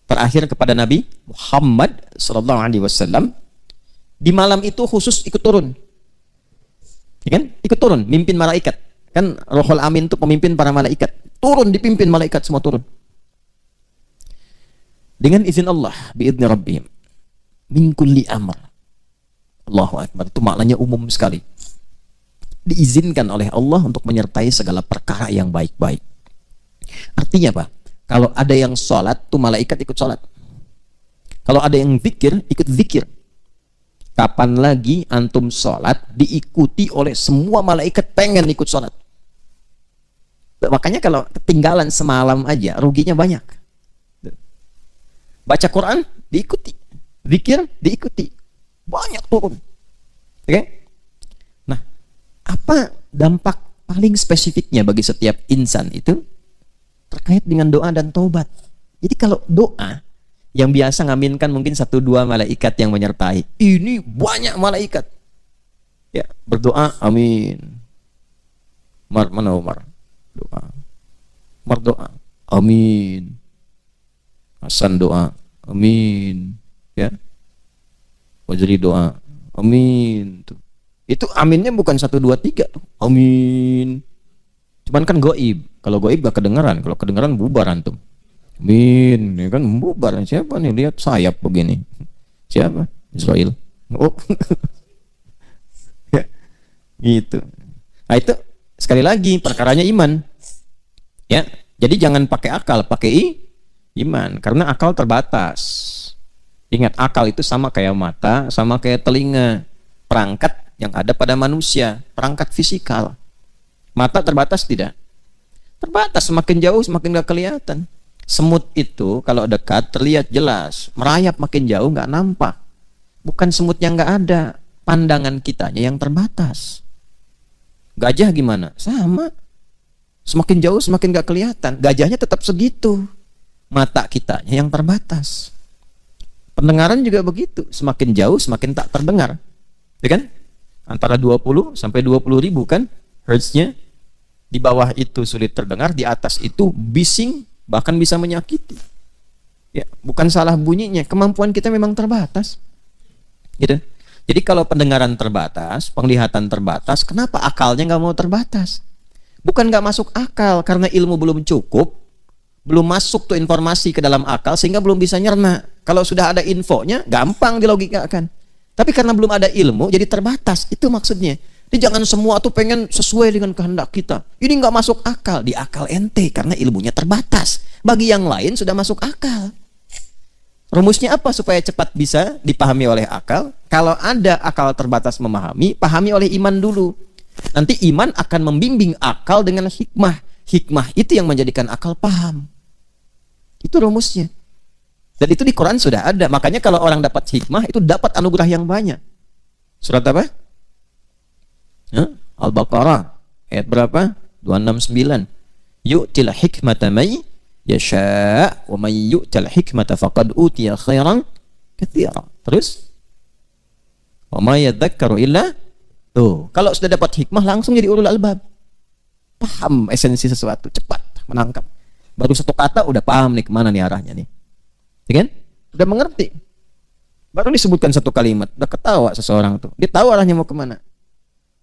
terakhir kepada Nabi Muhammad SAW, di malam itu khusus ikut turun. Ya kan? Ikut turun, mimpin malaikat. Kan Ruhul Amin itu pemimpin para malaikat. Turun, dipimpin malaikat semua turun. Dengan izin Allah, biidzni rabbihim min kulli amr. Allahu Akbar. Itu maknanya umum sekali. Diizinkan oleh Allah untuk menyertai segala perkara yang baik-baik. Artinya apa? Kalau ada yang sholat, tuh malaikat ikut sholat. Kalau ada yang zikir, ikut zikir. Kapan lagi antum sholat diikuti oleh semua malaikat pengen ikut sholat? Makanya kalau ketinggalan semalam aja, ruginya banyak. Baca Quran, diikuti. Zikir, diikuti. Banyak turun. Oke? Nah, apa dampak paling spesifiknya bagi setiap insan itu? Terkait dengan doa dan taubat. Jadi kalau doa, yang biasa ngaminkan mungkin 1-2 malaikat yang menyertai. Ini banyak malaikat. Ya, berdoa, amin. Mana Umar? Doa. Umar doa, amin. Hasan doa, amin, ya. Wajri doa, amin. Tuh. Itu aminnya bukan 1, 2, 3, tuh. Amin. Cuman kan goib. Kalau goib gak kedengeran. Kalau kedengeran bubar antum. Amin. Ya kan bubar. Siapa nih lihat sayap begini? Siapa? Israel. Oh, ya. Gitu. Nah itu sekali lagi perkaranya iman. Ya. Jadi jangan pakai akal, pakai iman, karena akal terbatas. Ingat, akal itu sama kayak mata, sama kayak telinga. perangkat yang ada pada manusia, perangkat fisikal. Mata terbatas tidak? Terbatas, semakin jauh semakin gak kelihatan. Semut itu kalau dekat terlihat jelas, merayap makin jauh nggak nampak. Bukan semutnya nggak ada, pandangan kitanya yang terbatas. Gajah gimana? Sama. Semakin jauh semakin gak kelihatan. Gajahnya tetap segitu. Mata kitanya yang terbatas. Pendengaran juga begitu. Semakin jauh semakin tak terdengar. Ya kan? Antara 20 sampai 20 ribu kan hertznya. Di bawah itu sulit terdengar, di atas itu bising, bahkan bisa menyakiti. Ya, bukan salah bunyinya, kemampuan kita memang terbatas. Gitu. Jadi kalau pendengaran terbatas, penglihatan terbatas, kenapa akalnya nggak mau terbatas? Bukan nggak masuk akal, karena ilmu belum cukup, belum masuk tuh informasi ke dalam akal, sehingga belum bisa nyerna. Kalau sudah ada infonya, gampang dilogikakan. Tapi karena belum ada ilmu, jadi terbatas. Itu maksudnya. Jadi jangan semua tuh pengen sesuai dengan kehendak kita. Ini nggak masuk akal. Di akal ente, karena ilmunya terbatas. Bagi yang lain sudah masuk akal. Rumusnya apa supaya cepat bisa dipahami oleh akal? Kalau ada akal terbatas memahami, pahami oleh iman dulu. Nanti iman akan membimbing akal dengan hikmah. Hikmah itu yang menjadikan akal paham. Itu rumusnya. Dan itu di Quran sudah ada. Makanya kalau orang dapat hikmah, itu dapat anugerah yang banyak. Surat apa? Al-Baqarah. Ayat berapa? 269. Yu'til hikmata may yasha' wa may yu'tal hikmata faqad utiya khairan katsira. Terus? Wa may yadhakkaru illa. Tuh, kalau sudah dapat hikmah langsung jadi ulul albab. Paham esensi sesuatu, cepat menangkap. Baru satu kata udah paham nih kemana nih arahnya nih. Ya kan? Udah mengerti. Baru disebutkan satu kalimat, udah ketawa seseorang tuh. Dia tahu arahnya mau kemana.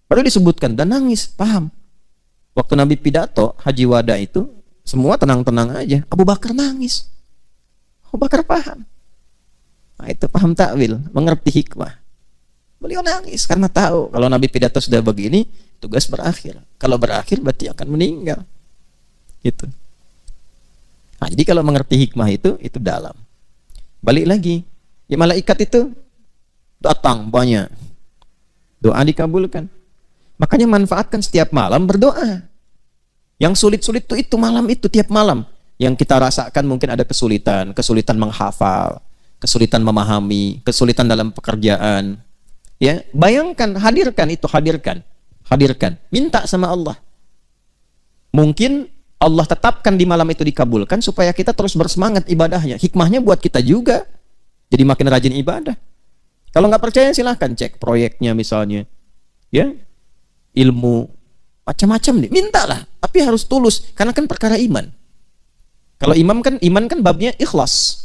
Baru disebutkan dan nangis, paham. Waktu Nabi pidato Haji Wada itu, semua tenang-tenang aja. Abu Bakar nangis. Abu Bakar paham. Nah, itu paham takwil, mengerti hikmah. Beliau nangis karena tahu kalau Nabi pidato sudah begini, tugas berakhir. Kalau berakhir berarti akan meninggal. Gitu. Nah, jadi kalau mengerti hikmah itu dalam. Balik lagi, ya malaikat itu datang banyak. Doa dikabulkan. Makanya manfaatkan setiap malam berdoa. Yang sulit-sulit itu malam itu, tiap malam. Yang kita rasakan mungkin ada kesulitan menghafal, kesulitan memahami, kesulitan dalam pekerjaan. Ya, bayangkan, hadirkan. Minta sama Allah. Mungkin Allah tetapkan di malam itu dikabulkan supaya kita terus bersemangat ibadahnya. Hikmahnya buat kita juga. Jadi makin rajin ibadah. Kalau nggak percaya silahkan cek proyeknya misalnya. Ya, ilmu macam-macam nih, mintalah, tapi harus tulus karena kan perkara iman. Kalau iman kan babnya ikhlas,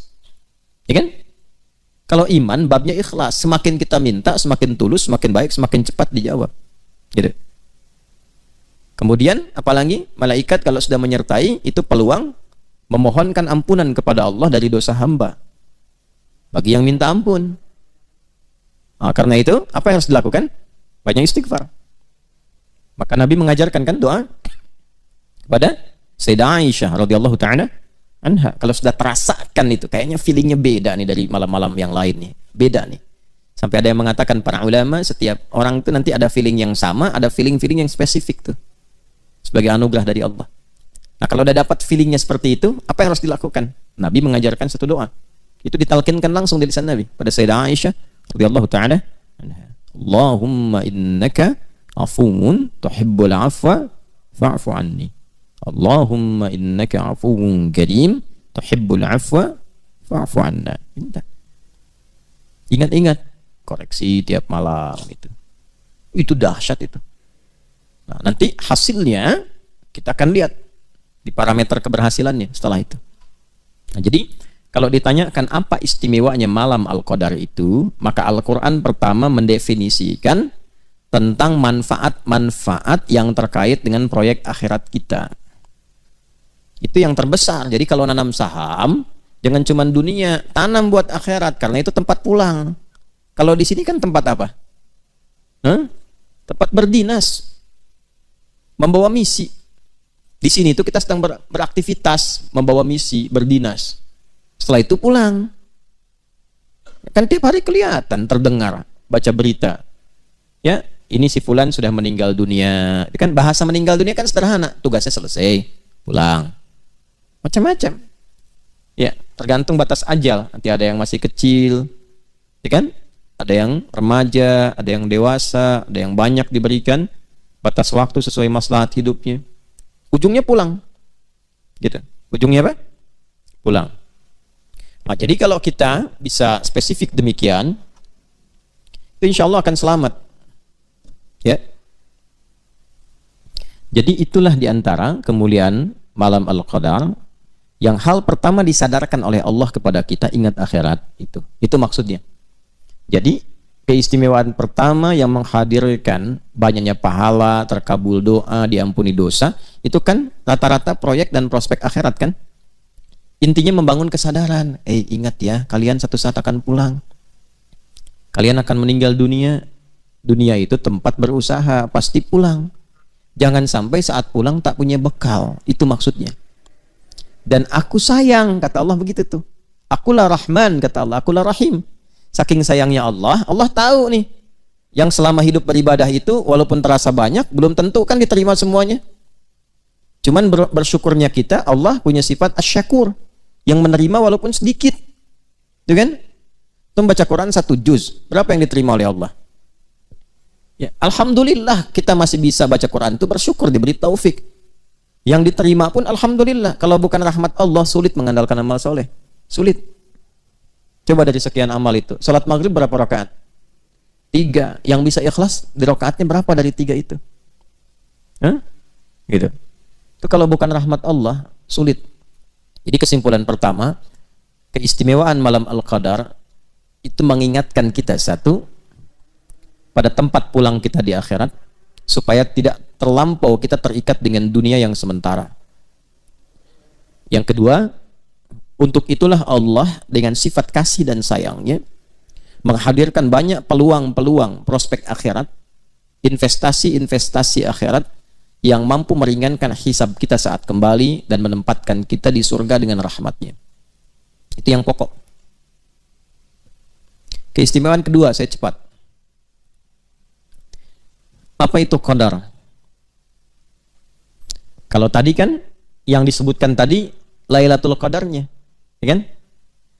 ya kan? Kalau iman babnya ikhlas, semakin kita minta semakin tulus, semakin baik, semakin cepat dijawab. Gitu. Kemudian apalagi malaikat kalau sudah menyertai itu peluang memohonkan ampunan kepada Allah dari dosa hamba bagi yang minta ampun. Nah, karena itu apa yang harus dilakukan? Banyak istighfar. Maka Nabi mengajarkan kan doa kepada Sayyidah Aisyah radhiyallahu taala anha. Kalau sudah terasakan itu, kayaknya feelingnya beda nih dari malam-malam yang lain nih. Beda nih. Sampai ada yang mengatakan para ulama, setiap orang itu nanti ada feeling yang sama, ada feeling-feeling yang spesifik tuh. Sebagai anugerah dari Allah. Nah, kalau udah dapat feelingnya seperti itu, apa yang harus dilakukan? Nabi mengajarkan satu doa. Itu ditalkinkan langsung dari lisan Nabi pada Sayyidah Aisyah radhiyallahu taala anha. Allahumma innaka afuwun tuhibbul afwa fa'fu anni. Allahumma innaka afuwun karim tuhibbul afwa fa'fu anna. Minta. Ingat-ingat, koreksi tiap malam itu. Itu dahsyat itu. Nah, nanti hasilnya kita akan lihat di parameter keberhasilannya setelah itu. Nah, jadi kalau ditanyakan apa istimewanya malam Al-Qadar itu, maka Al-Quran pertama mendefinisikan tentang manfaat-manfaat yang terkait dengan proyek akhirat kita. Itu yang terbesar. Jadi kalau nanam saham, jangan cuma dunia, tanam buat akhirat, karena itu tempat pulang. Kalau di sini kan tempat apa? Tempat berdinas, membawa misi. Di sini itu kita sedang beraktivitas, membawa misi, berdinas. Setelah itu pulang. Kan tiap hari kelihatan, terdengar, baca berita. Ya, ini si fulan sudah meninggal dunia. Kan bahasa meninggal dunia kan sederhana, tugasnya selesai, pulang. Macam-macam. Ya, tergantung batas ajal. Nanti ada yang masih kecil, ya kan? Ada yang remaja, ada yang dewasa, ada yang banyak diberikan batas waktu sesuai maslahat hidupnya. Ujungnya pulang. Gitu. Ujungnya apa? Pulang. Nah, jadi kalau kita bisa spesifik demikian, itu insya Allah akan selamat. Ya. Jadi itulah diantara kemuliaan malam Al-Qadar yang hal pertama disadarkan oleh Allah kepada kita, ingat akhirat itu. Itu maksudnya. Jadi keistimewaan pertama yang menghadirkan banyaknya pahala, terkabul doa, diampuni dosa, itu kan rata-rata proyek dan prospek akhirat kan? Intinya membangun kesadaran. Ingat ya, kalian satu saat akan pulang. Kalian akan meninggal dunia. Dunia itu tempat berusaha, pasti pulang. Jangan sampai saat pulang tak punya bekal. Itu maksudnya. Dan aku sayang, kata Allah begitu tuh. Akulah Rahman, kata Allah. Akulah Rahim. Saking sayangnya Allah, Allah tahu nih. Yang selama hidup beribadah itu, walaupun terasa banyak, belum tentu kan diterima semuanya. Cuman bersyukurnya kita, Allah punya sifat asyakur. Yang menerima walaupun sedikit. Itu kan? Itu baca Quran 1 juz. Berapa yang diterima oleh Allah? Ya, alhamdulillah kita masih bisa baca Quran itu, bersyukur diberi taufik. Yang diterima pun alhamdulillah. Kalau bukan rahmat Allah, sulit mengandalkan amal soleh. Sulit. Coba dari sekian amal itu. Salat maghrib berapa rakaat? 3. Yang bisa ikhlas di rakaatnya berapa dari 3 itu? Hah? Gitu. Itu kalau bukan rahmat Allah, sulit. Jadi kesimpulan pertama, keistimewaan malam Al-Qadar itu mengingatkan kita satu, pada tempat pulang kita di akhirat, supaya tidak terlampau kita terikat dengan dunia yang sementara. Yang kedua, untuk itulah Allah dengan sifat kasih dan sayangnya menghadirkan banyak peluang-peluang prospek akhirat, investasi-investasi akhirat yang mampu meringankan hisab kita saat kembali dan menempatkan kita di surga dengan rahmatnya. Itu yang pokok. Keistimewaan kedua, saya cepat. Apa itu qadar? Kalau tadi kan yang disebutkan tadi Lailatul Qadarnya, ya kan?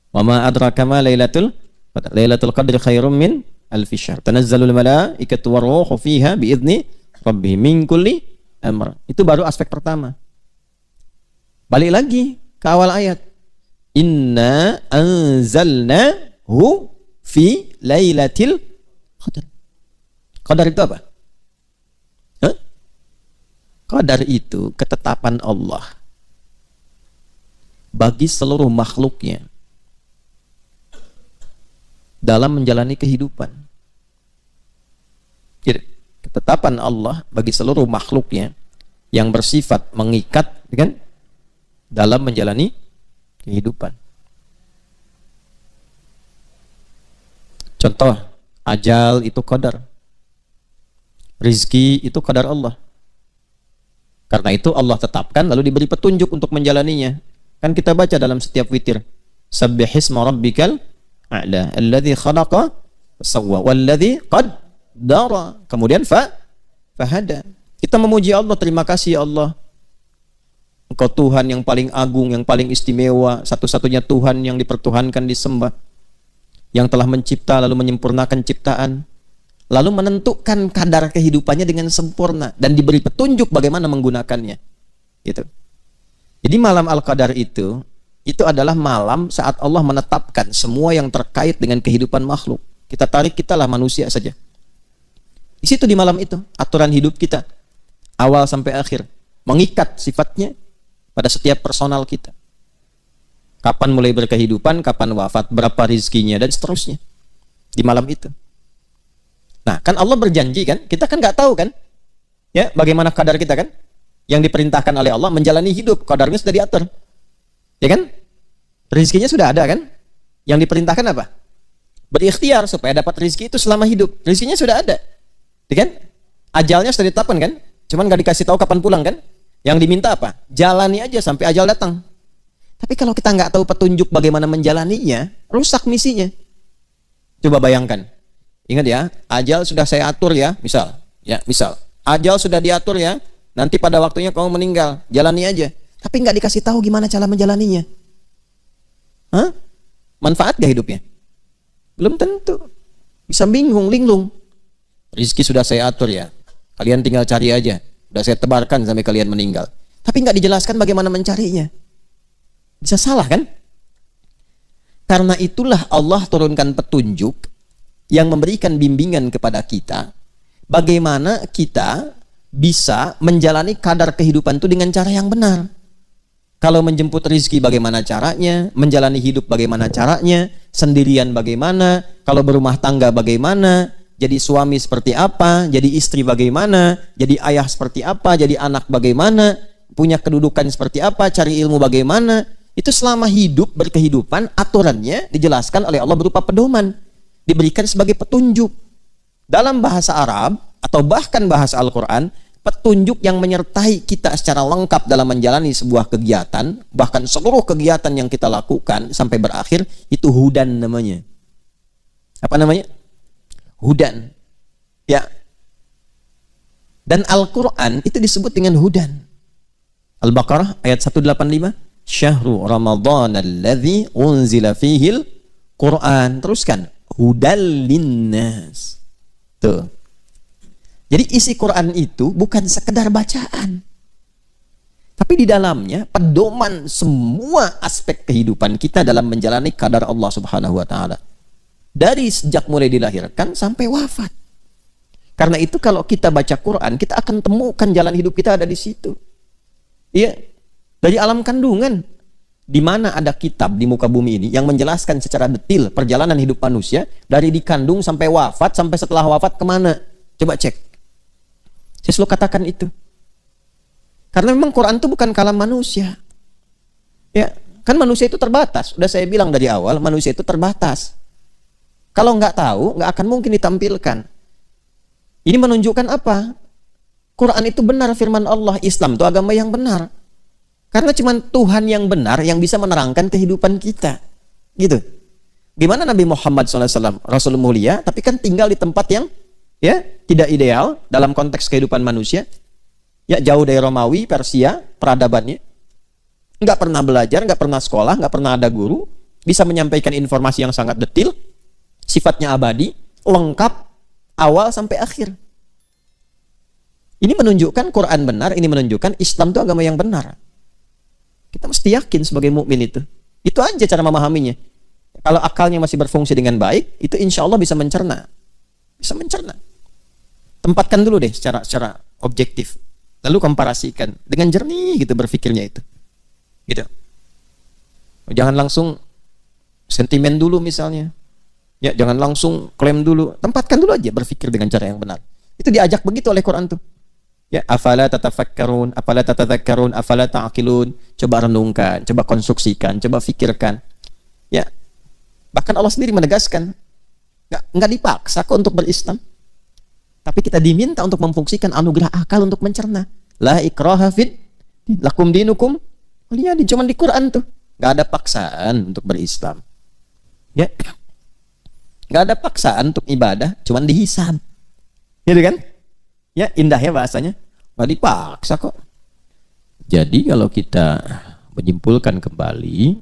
Wa ma adraka ma Lailatul Qadar. Lailatul Qadri khairum min alfi syahr. Tanazzalul malaikatu waruhu fiha biidzni rabbihim min kulli amr. Itu baru aspek pertama. Balik lagi ke awal ayat. Inna anzalnahu fi Lailatul Qadar. Qadar itu apa? Qadar itu ketetapan Allah bagi seluruh makhluknya dalam menjalani kehidupan. Jadi, ketetapan Allah bagi seluruh makhluknya yang bersifat mengikat, kan, dalam menjalani kehidupan. Contoh, ajal itu qadar. Rizki itu qadar Allah. Karena itu Allah tetapkan lalu diberi petunjuk untuk menjalaninya. Kan kita baca dalam setiap witir. Sabbihisma rabbikal a'la alladzi khalaqa fasawwa walladzi qaddara. Kemudian fahada. Kita memuji Allah, terima kasih ya Allah. Engkau Tuhan yang paling agung, yang paling istimewa, satu-satunya Tuhan yang dipertuhankan, disembah. Yang telah mencipta lalu menyempurnakan ciptaan. Lalu menentukan kadar kehidupannya dengan sempurna dan diberi petunjuk bagaimana menggunakannya. Gitu. Jadi malam Al-Qadar itu adalah malam saat Allah menetapkan semua yang terkait dengan kehidupan makhluk. Kita tarik, kitalah manusia saja. Di situ di malam itu aturan hidup kita awal sampai akhir mengikat sifatnya pada setiap personal kita. Kapan mulai berkehidupan, kapan wafat, berapa rizkinya dan seterusnya. Di malam itu. Nah, kan Allah berjanji kan, kita kan nggak tahu kan, ya bagaimana kadar kita kan, yang diperintahkan oleh Allah menjalani hidup, kadarnya sudah diatur, ya kan, rezekinya sudah ada kan, yang diperintahkan apa? Berikhtiar supaya dapat rezeki itu selama hidup, rezekinya sudah ada, ya kan, ajalnya sudah ditetapkan kan, cuman nggak dikasih tahu kapan pulang kan, yang diminta apa? Jalani aja sampai ajal datang. Tapi kalau kita nggak tahu petunjuk bagaimana menjalaninya, rusak misinya. Coba bayangkan. Ingat ya, ajal sudah saya atur ya, misal. Ajal sudah diatur ya, nanti pada waktunya kamu meninggal, jalani aja. Tapi nggak dikasih tahu gimana cara menjalaninya. Hah? Manfaat gak hidupnya? Belum tentu. Bisa bingung, linglung. Rizki sudah saya atur ya, kalian tinggal cari aja. Sudah saya tebarkan sampai kalian meninggal. Tapi nggak dijelaskan bagaimana mencarinya. Bisa salah kan? Karena itulah Allah turunkan petunjuk yang memberikan bimbingan kepada kita bagaimana kita bisa menjalani kadar kehidupan itu dengan cara yang benar. Kalau menjemput rizki bagaimana caranya, menjalani hidup bagaimana caranya, sendirian bagaimana, kalau berumah tangga bagaimana, jadi suami seperti apa, jadi istri bagaimana, jadi ayah seperti apa, jadi anak bagaimana, punya kedudukan seperti apa, cari ilmu bagaimana. Itu selama hidup berkehidupan, aturannya dijelaskan oleh Allah berupa pedoman, diberikan sebagai petunjuk. Dalam bahasa Arab atau bahkan bahasa Al-Quran, petunjuk yang menyertai kita secara lengkap dalam menjalani sebuah kegiatan, bahkan seluruh kegiatan yang kita lakukan sampai berakhir, itu hudan namanya. Apa namanya? Hudan. Ya. Dan Al-Quran itu disebut dengan hudan. Al-Baqarah ayat 185. Syahrul Ramadan alladzi unzila fihil Quran. Teruskan. Hudal linnas. Tuh. Jadi isi Quran itu bukan sekedar bacaan. Tapi di dalamnya pedoman semua aspek kehidupan kita dalam menjalani kadar Allah Subhanahu wa taala. Dari sejak mulai dilahirkan sampai wafat. Karena itu kalau kita baca Quran, kita akan temukan jalan hidup kita ada di situ. Iya. Dari alam kandungan, di mana ada kitab di muka bumi ini yang menjelaskan secara detail perjalanan hidup manusia dari dikandung sampai wafat, sampai setelah wafat kemana? Coba cek. Saya selalu katakan itu. Karena memang Quran itu bukan kalam manusia. Ya, kan manusia itu terbatas. Udah saya bilang dari awal, manusia itu terbatas. Kalau nggak tahu, nggak akan mungkin ditampilkan. Ini menunjukkan apa? Quran itu benar firman Allah. Islam itu agama yang benar. Karena cuma Tuhan yang benar yang bisa menerangkan kehidupan kita. Gitu. Gimana Nabi Muhammad SAW, Rasul mulia, tapi kan tinggal di tempat yang ya tidak ideal dalam konteks kehidupan manusia. Ya, jauh dari Romawi, Persia, peradabannya. Nggak pernah belajar, nggak pernah sekolah, nggak pernah ada guru. Bisa menyampaikan informasi yang sangat detail. Sifatnya abadi, lengkap, awal sampai akhir. Ini menunjukkan Quran benar, ini menunjukkan Islam itu agama yang benar. Kita mesti yakin sebagai mukmin itu. Itu aja cara memahaminya. Kalau akalnya masih berfungsi dengan baik, itu insya Allah bisa mencerna. Bisa mencerna. Tempatkan dulu deh secara objektif. Lalu komparasikan dengan jernih gitu berpikirnya itu. Gitu. Jangan langsung sentimen dulu misalnya. Ya, jangan langsung klaim dulu. Tempatkan dulu aja berpikir dengan cara yang benar. Itu diajak begitu oleh Quran tuh. Ya, afala tatafakkarun, afala tatadzakkarun, afala ta'qilun. Coba renungkan, coba konstruksikan, coba fikirkan. Ya. Bahkan Allah sendiri menegaskan, enggak dipaksa kok untuk berislam. Tapi kita diminta untuk memfungsikan anugerah akal untuk mencerna. La ikraha fid lakum dinukum waliyadin. Cuma di Quran tuh. Enggak ada paksaan untuk berislam. Ya. Enggak ada paksaan untuk ibadah, cuma dihisab. Gitu kan? Ya, indahnya bahasanya. Enggak dipaksa kok. Jadi kalau kita menyimpulkan kembali,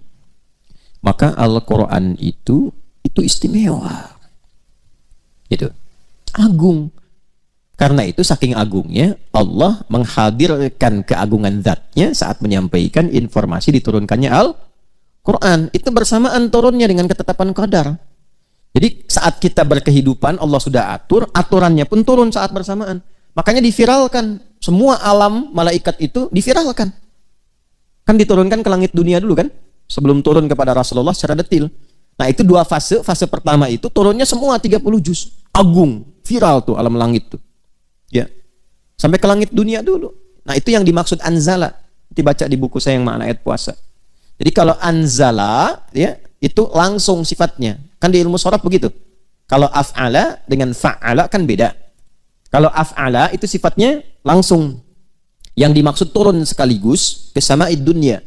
maka Al-Quran itu istimewa. Gitu. Agung. Karena itu saking agungnya Allah menghadirkan keagungan zatnya saat menyampaikan informasi diturunkannya Al-Quran. Itu bersamaan turunnya dengan ketetapan qadar. Jadi saat kita berkehidupan Allah sudah atur, aturannya pun turun saat bersamaan. Makanya diviralkan. Semua alam malaikat itu diviralkan. Kan diturunkan ke langit dunia dulu kan? Sebelum turun kepada Rasulullah secara detail. Nah itu dua fase. Fase pertama itu turunnya semua 30 juz. Agung. Viral tuh alam langit tuh. Ya. Sampai ke langit dunia dulu. Nah itu yang dimaksud anzala. Dibaca di buku saya yang makna ayat puasa. Jadi kalau anzala ya itu langsung sifatnya. Kan di ilmu sharaf begitu. Kalau af'ala dengan fa'ala kan beda. Kalau af'ala itu sifatnya langsung. Yang dimaksud turun sekaligus ke sama'id dunya.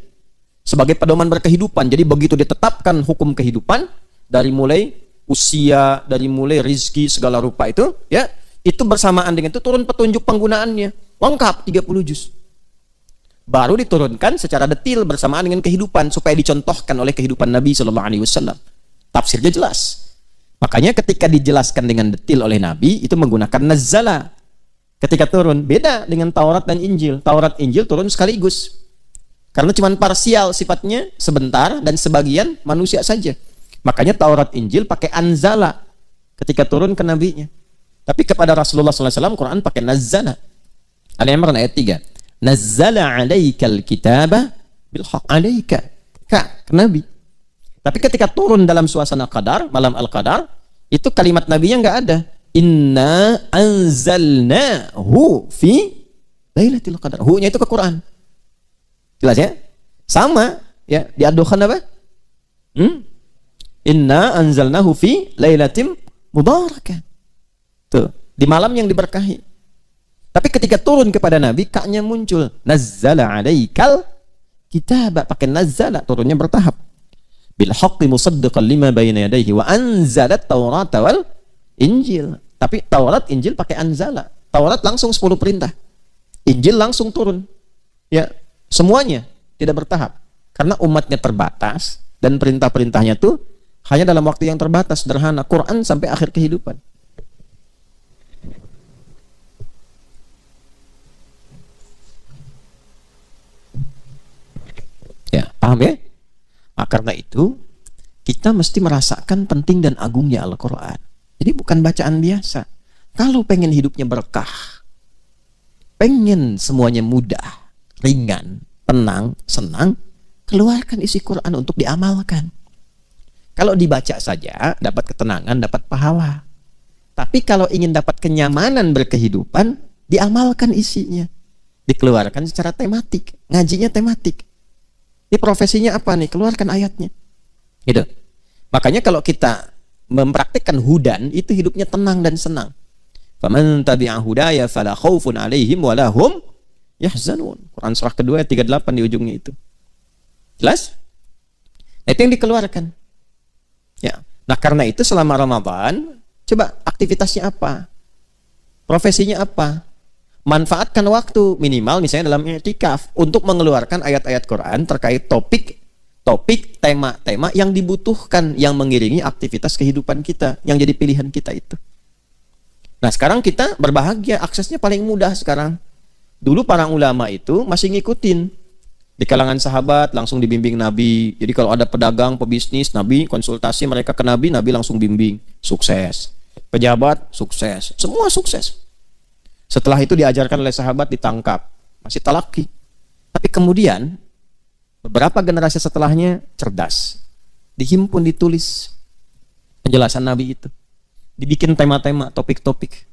Sebagai pedoman berkehidupan. Jadi begitu ditetapkan hukum kehidupan dari mulai usia, dari mulai rizki segala rupa itu, ya, itu bersamaan dengan itu turun petunjuk penggunaannya. Lengkap 30 juz. Baru diturunkan secara detail bersamaan dengan kehidupan supaya dicontohkan oleh kehidupan Nabi Shallallahu Alaihi Wasallam. Tafsirnya jelas. Makanya ketika dijelaskan dengan detail oleh Nabi itu menggunakan nazzala. Ketika turun beda dengan Taurat dan Injil. Taurat Injil turun sekaligus. Karena cuma parsial sifatnya, sebentar dan sebagian manusia saja. Makanya Taurat Injil pakai anzala ketika turun ke nabinya. Tapi kepada Rasulullah SAW Quran pakai nazzala. Al-Imran ayat 3. Nazzala alaikal kitaba bilhaq alaika. Ke Nabi. Tapi ketika turun dalam suasana qadar, malam al-qadar, itu kalimat nabinya nggak ada. Inna anzalnahu fi lailatul qadar. Hu-nya itu ke Quran. Jelas ya? Sama ya, diadukan apa? Inna anzalnahu fi lailatin mubarakah. Tuh, di malam yang diberkahi. Tapi ketika turun kepada Nabi, kaknya muncul. Nazzala alaikal kitab, pakai nazzala, turunnya bertahap. Bil haqqi musaddiqan lima bayna yadayhi wa anzalat Taurata wal Injil. Tapi Taurat, Injil pakai anzala. Taurat langsung 10 perintah. Injil langsung turun. Ya, semuanya tidak bertahap. Karena umatnya terbatas dan perintah-perintahnya tuh hanya dalam waktu yang terbatas, sederhana. Quran sampai akhir kehidupan. Ya, paham ya? Nah, karena itu kita mesti merasakan penting dan agungnya Al-Quran. Jadi bukan bacaan biasa. Kalau pengen hidupnya berkah, pengen semuanya mudah, ringan, tenang, senang, keluarkan isi Quran untuk diamalkan. Kalau dibaca saja, dapat ketenangan, dapat pahala. Tapi kalau ingin dapat kenyamanan berkehidupan, diamalkan isinya. Dikeluarkan secara tematik, ngajinya tematik. Ini profesinya apa nih? Keluarkan ayatnya. Gitu. Makanya kalau kita mempraktikkan hudan, itu hidupnya tenang dan senang. Faman tabi'a hudaya fala khaufun 'alaihim wa lahum yahzanun. Quran surah kedua ayat 38 di ujungnya itu. Jelas? Nah, itu yang dikeluarkan. Ya. Nah, karena itu selama Ramadan, coba aktivitasnya apa? Profesinya apa? Manfaatkan waktu minimal misalnya dalam i'tikaf untuk mengeluarkan ayat-ayat Quran terkait topik, tema-tema yang dibutuhkan, yang mengiringi aktivitas kehidupan kita, yang jadi pilihan kita itu. Nah, sekarang kita berbahagia, aksesnya paling mudah sekarang. Dulu para ulama itu masih ngikutin. Di kalangan sahabat langsung dibimbing Nabi. Jadi kalau ada pedagang, pebisnis, Nabi konsultasi mereka ke Nabi, Nabi langsung bimbing. Sukses. Pejabat, sukses. Semua sukses. Setelah itu diajarkan oleh sahabat, ditangkap. Masih talaki. Tapi kemudian, beberapa generasi setelahnya cerdas. Dihimpun, ditulis penjelasan Nabi itu. Dibikin tema-tema, topik-topik.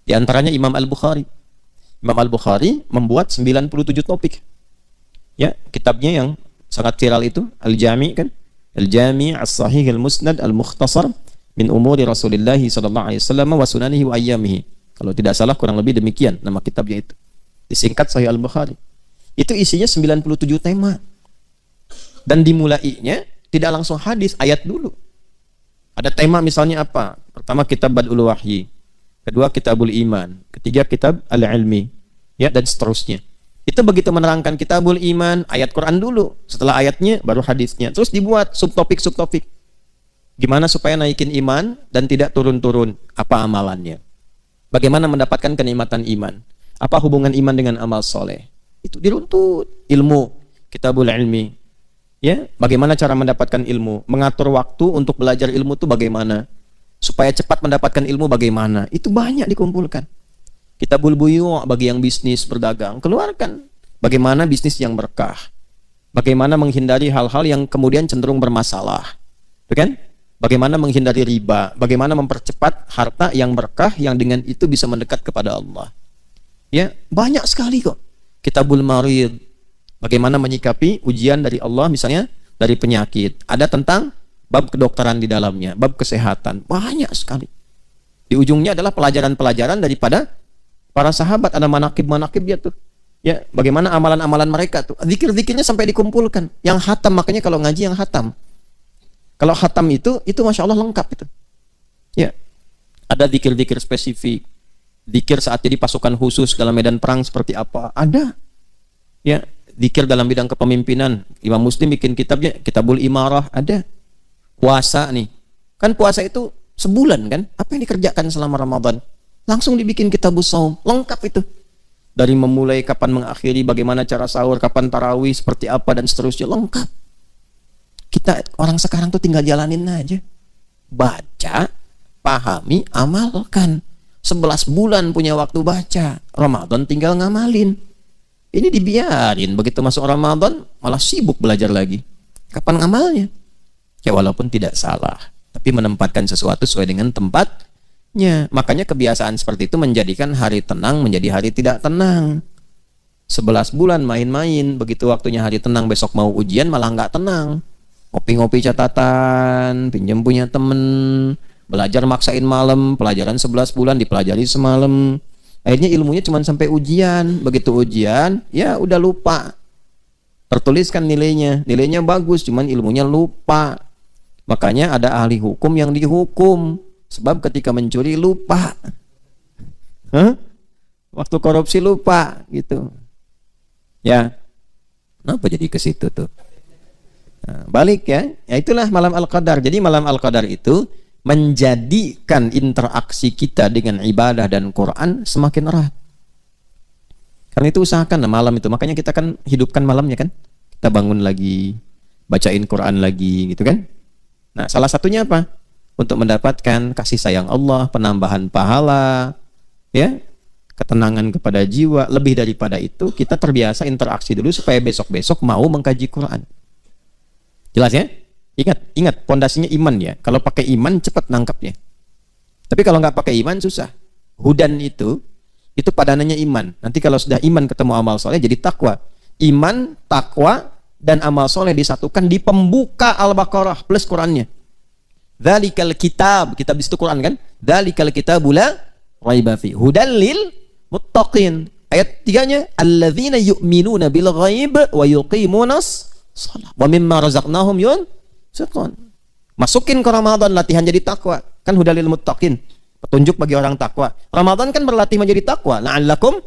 Di antaranya Imam Al-Bukhari. Imam Al-Bukhari membuat 97 topik. Ya, kitabnya yang sangat viral itu, Al-Jami kan? Al-Jami As-Sahih Al-Musnad Al-Mukhtasar min umuri Rasulullah sallallahu alaihi wasallam wa sunanihi wa ayyamihi. Kalau tidak salah kurang lebih demikian nama kitabnya itu. Disingkat Sahih Al-Bukhari. Itu isinya 97 tema. Dan dimulainya tidak langsung hadis, ayat dulu. Ada tema misalnya apa? Pertama kitab Bad'ul Wahyi. Kedua kitabul Iman. Ketiga kitab Al-Ilmi. Ya, dan seterusnya. Itu begitu menerangkan kitabul Iman, ayat Quran dulu. Setelah ayatnya baru hadisnya. Terus dibuat subtopik-subtopik. Gimana supaya naikin iman dan tidak turun-turun? Apa amalannya? Bagaimana mendapatkan kenikmatan iman? Apa hubungan iman dengan amal soleh? Itu diruntut. Ilmu, kitabul ilmi. Ya, bagaimana cara mendapatkan ilmu? Mengatur waktu untuk belajar ilmu itu bagaimana? Supaya cepat mendapatkan ilmu bagaimana? Itu banyak dikumpulkan. Kitabul buyu' bagi yang bisnis, berdagang. Keluarkan. Bagaimana bisnis yang berkah? Bagaimana menghindari hal-hal yang kemudian cenderung bermasalah? Itu kan? Bagaimana menghindari riba, bagaimana mempercepat harta yang berkah yang dengan itu bisa mendekat kepada Allah. Ya, banyak sekali kok. Kitabul Marid, bagaimana menyikapi ujian dari Allah misalnya dari penyakit. Ada tentang bab kedokteran di dalamnya, bab kesehatan, banyak sekali. Di ujungnya adalah pelajaran-pelajaran daripada para sahabat, ada manaqib-manaqib dia tuh. Ya, bagaimana amalan-amalan mereka tuh. Zikir-zikirnya sampai dikumpulkan. Yang khatam, makanya kalau ngaji yang khatam. Kalau khatam itu Masya Allah lengkap itu. Ya, ada zikir-zikir spesifik. Zikir saat jadi pasukan khusus dalam medan perang seperti apa? Ada. Ya, zikir dalam bidang kepemimpinan. Imam Muslim bikin kitabnya, Kitabul Imarah, ada. Puasa nih. Kan puasa itu sebulan kan? Apa yang dikerjakan selama Ramadan? Langsung dibikin Kitabus Shaum, lengkap itu. Dari memulai kapan mengakhiri, bagaimana cara sahur, kapan tarawih, seperti apa dan seterusnya, lengkap. Kita orang sekarang tuh tinggal jalanin aja. Baca, pahami, amalkan. 11 bulan punya waktu baca. Ramadan tinggal ngamalin. Ini dibiarin, begitu masuk Ramadan malah sibuk belajar lagi. Kapan ngamalnya? Ya walaupun tidak salah, tapi menempatkan sesuatu sesuai dengan tempatnya. Makanya kebiasaan seperti itu menjadikan hari tenang menjadi hari tidak tenang. 11 bulan main-main, begitu waktunya hari tenang, besok mau ujian malah nggak tenang. Ngopi-ngopi catatan, pinjam punya temen, belajar maksain malam, pelajaran 11 bulan dipelajari semalam. Akhirnya ilmunya cuma sampai ujian. Begitu ujian, ya udah lupa. Tertuliskan nilainya bagus, cuman ilmunya lupa. Makanya ada ahli hukum yang dihukum sebab ketika mencuri lupa. Waktu korupsi lupa gitu. Ya. Kenapa jadi ke situ tuh? Nah, balik ya. Ya itulah malam Al-Qadar. Jadi malam Al-Qadar itu menjadikan interaksi kita dengan ibadah dan Quran semakin erat. Karena itu usahakan malam itu. Makanya kita kan hidupkan malamnya kan. Kita bangun lagi, bacain Quran lagi gitu kan. Nah, salah satunya apa? Untuk mendapatkan kasih sayang Allah, penambahan pahala, ya, ketenangan kepada jiwa. Lebih daripada itu, kita terbiasa interaksi dulu supaya besok-besok mau mengkaji Quran. Jelas ya? Ingat, pondasinya iman ya. Kalau pakai iman cepat nangkapnya. Tapi kalau nggak pakai iman susah. Hudan itu padanannya iman. Nanti kalau sudah iman ketemu amal soleh jadi takwa. Iman, takwa, dan amal soleh disatukan di pembuka Al-Baqarah plus Qurannya. Dzalikal kitab di situ Quran kan? Dzalikal kitabu la raiba fi hudan lil muttaqin. Ayat 3-nya alladzina yu'minuna bil ghaib wa yuqimunas shalah wa mimma razaqnahum yunfiqun. Masukin ke Ramadan latihan jadi takwa. Kan hudan lil muttaqin. Petunjuk bagi orang takwa. Ramadan kan berlatih menjadi takwa. La'allakum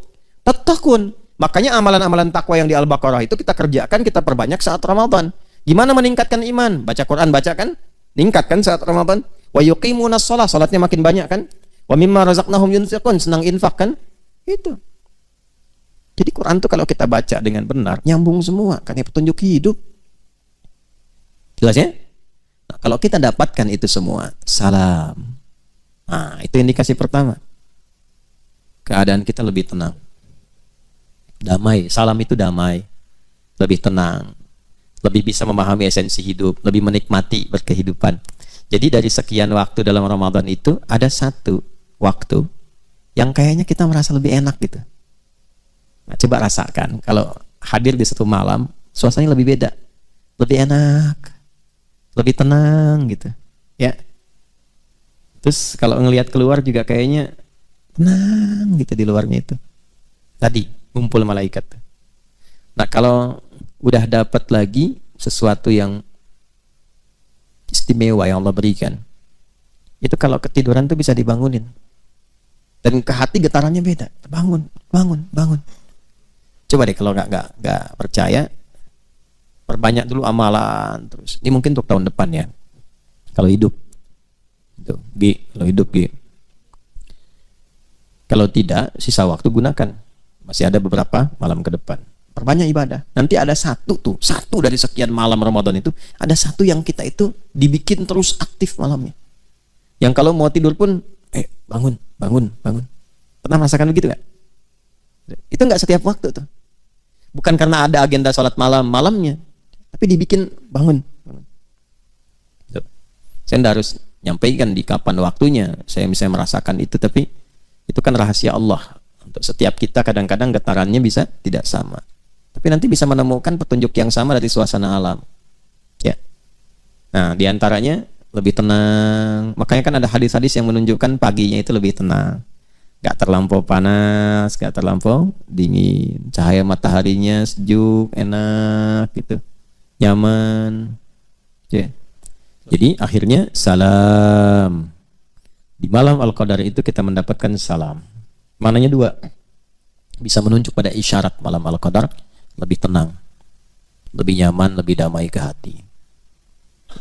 tattaqun. Makanya amalan-amalan takwa yang di Al-Baqarah itu kita kerjakan, kita perbanyak saat Ramadan. Gimana meningkatkan iman? Baca Quran, baca kan? Meningkatkan saat Ramadan. Wa yuqimunas shalah, salatnya makin banyak kan? Wa mimma razaqnahum yunfiqun, senang infak kan? Itu. Jadi Quran itu kalau kita baca dengan benar, nyambung semua, karena petunjuk hidup. Jelas ya? Nah, kalau kita dapatkan itu semua, salam. Nah, itu indikasi pertama. Keadaan kita lebih tenang. Damai, salam itu damai, lebih tenang, lebih bisa memahami esensi hidup, lebih menikmati berkehidupan. Jadi dari sekian waktu dalam Ramadan itu ada satu waktu yang kayaknya kita merasa lebih enak gitu. Nah, coba rasakan kalau hadir di satu malam, suasananya lebih beda, lebih enak, lebih tenang gitu, ya. Terus kalau ngelihat keluar juga kayaknya tenang gitu di luarnya itu. Tadi ngumpul malaikat. Nah, kalau udah dapat lagi sesuatu yang istimewa yang Allah berikan, itu kalau ketiduran tuh bisa dibangunin. Dan ke hati getarannya beda. Bangun. Coba deh kalau nggak percaya, perbanyak dulu amalan terus. Ini mungkin untuk tahun depan ya. Kalau hidup. Tuh, kalau hidup. Kalau tidak, sisa waktu gunakan. Masih ada beberapa malam ke depan. Perbanyak ibadah. Nanti ada satu dari sekian malam Ramadan itu, ada satu yang kita itu dibikin terus aktif malamnya. Yang kalau mau tidur pun, bangun. Pernah merasakan begitu nggak? Itu nggak setiap waktu tuh. Bukan karena ada agenda sholat malamnya, tapi dibikin bangun. Tuh. Saya nggak harus nyampaikan di kapan waktunya saya bisa merasakan itu, tapi itu kan rahasia Allah. Untuk setiap kita kadang-kadang getarannya bisa tidak sama. Tapi nanti bisa menemukan petunjuk yang sama dari suasana alam. Ya. Nah, diantaranya lebih tenang. Makanya kan ada hadis-hadis yang menunjukkan paginya itu lebih tenang. Gak terlampau panas, gak terlampau dingin. Cahaya mataharinya sejuk, enak gitu. Nyaman. Ya. Jadi akhirnya salam. Di malam Al-Qadar itu kita mendapatkan salam. Maknanya dua. Bisa menunjuk pada isyarat malam Al-Qadar lebih tenang, lebih nyaman, lebih damai ke hati.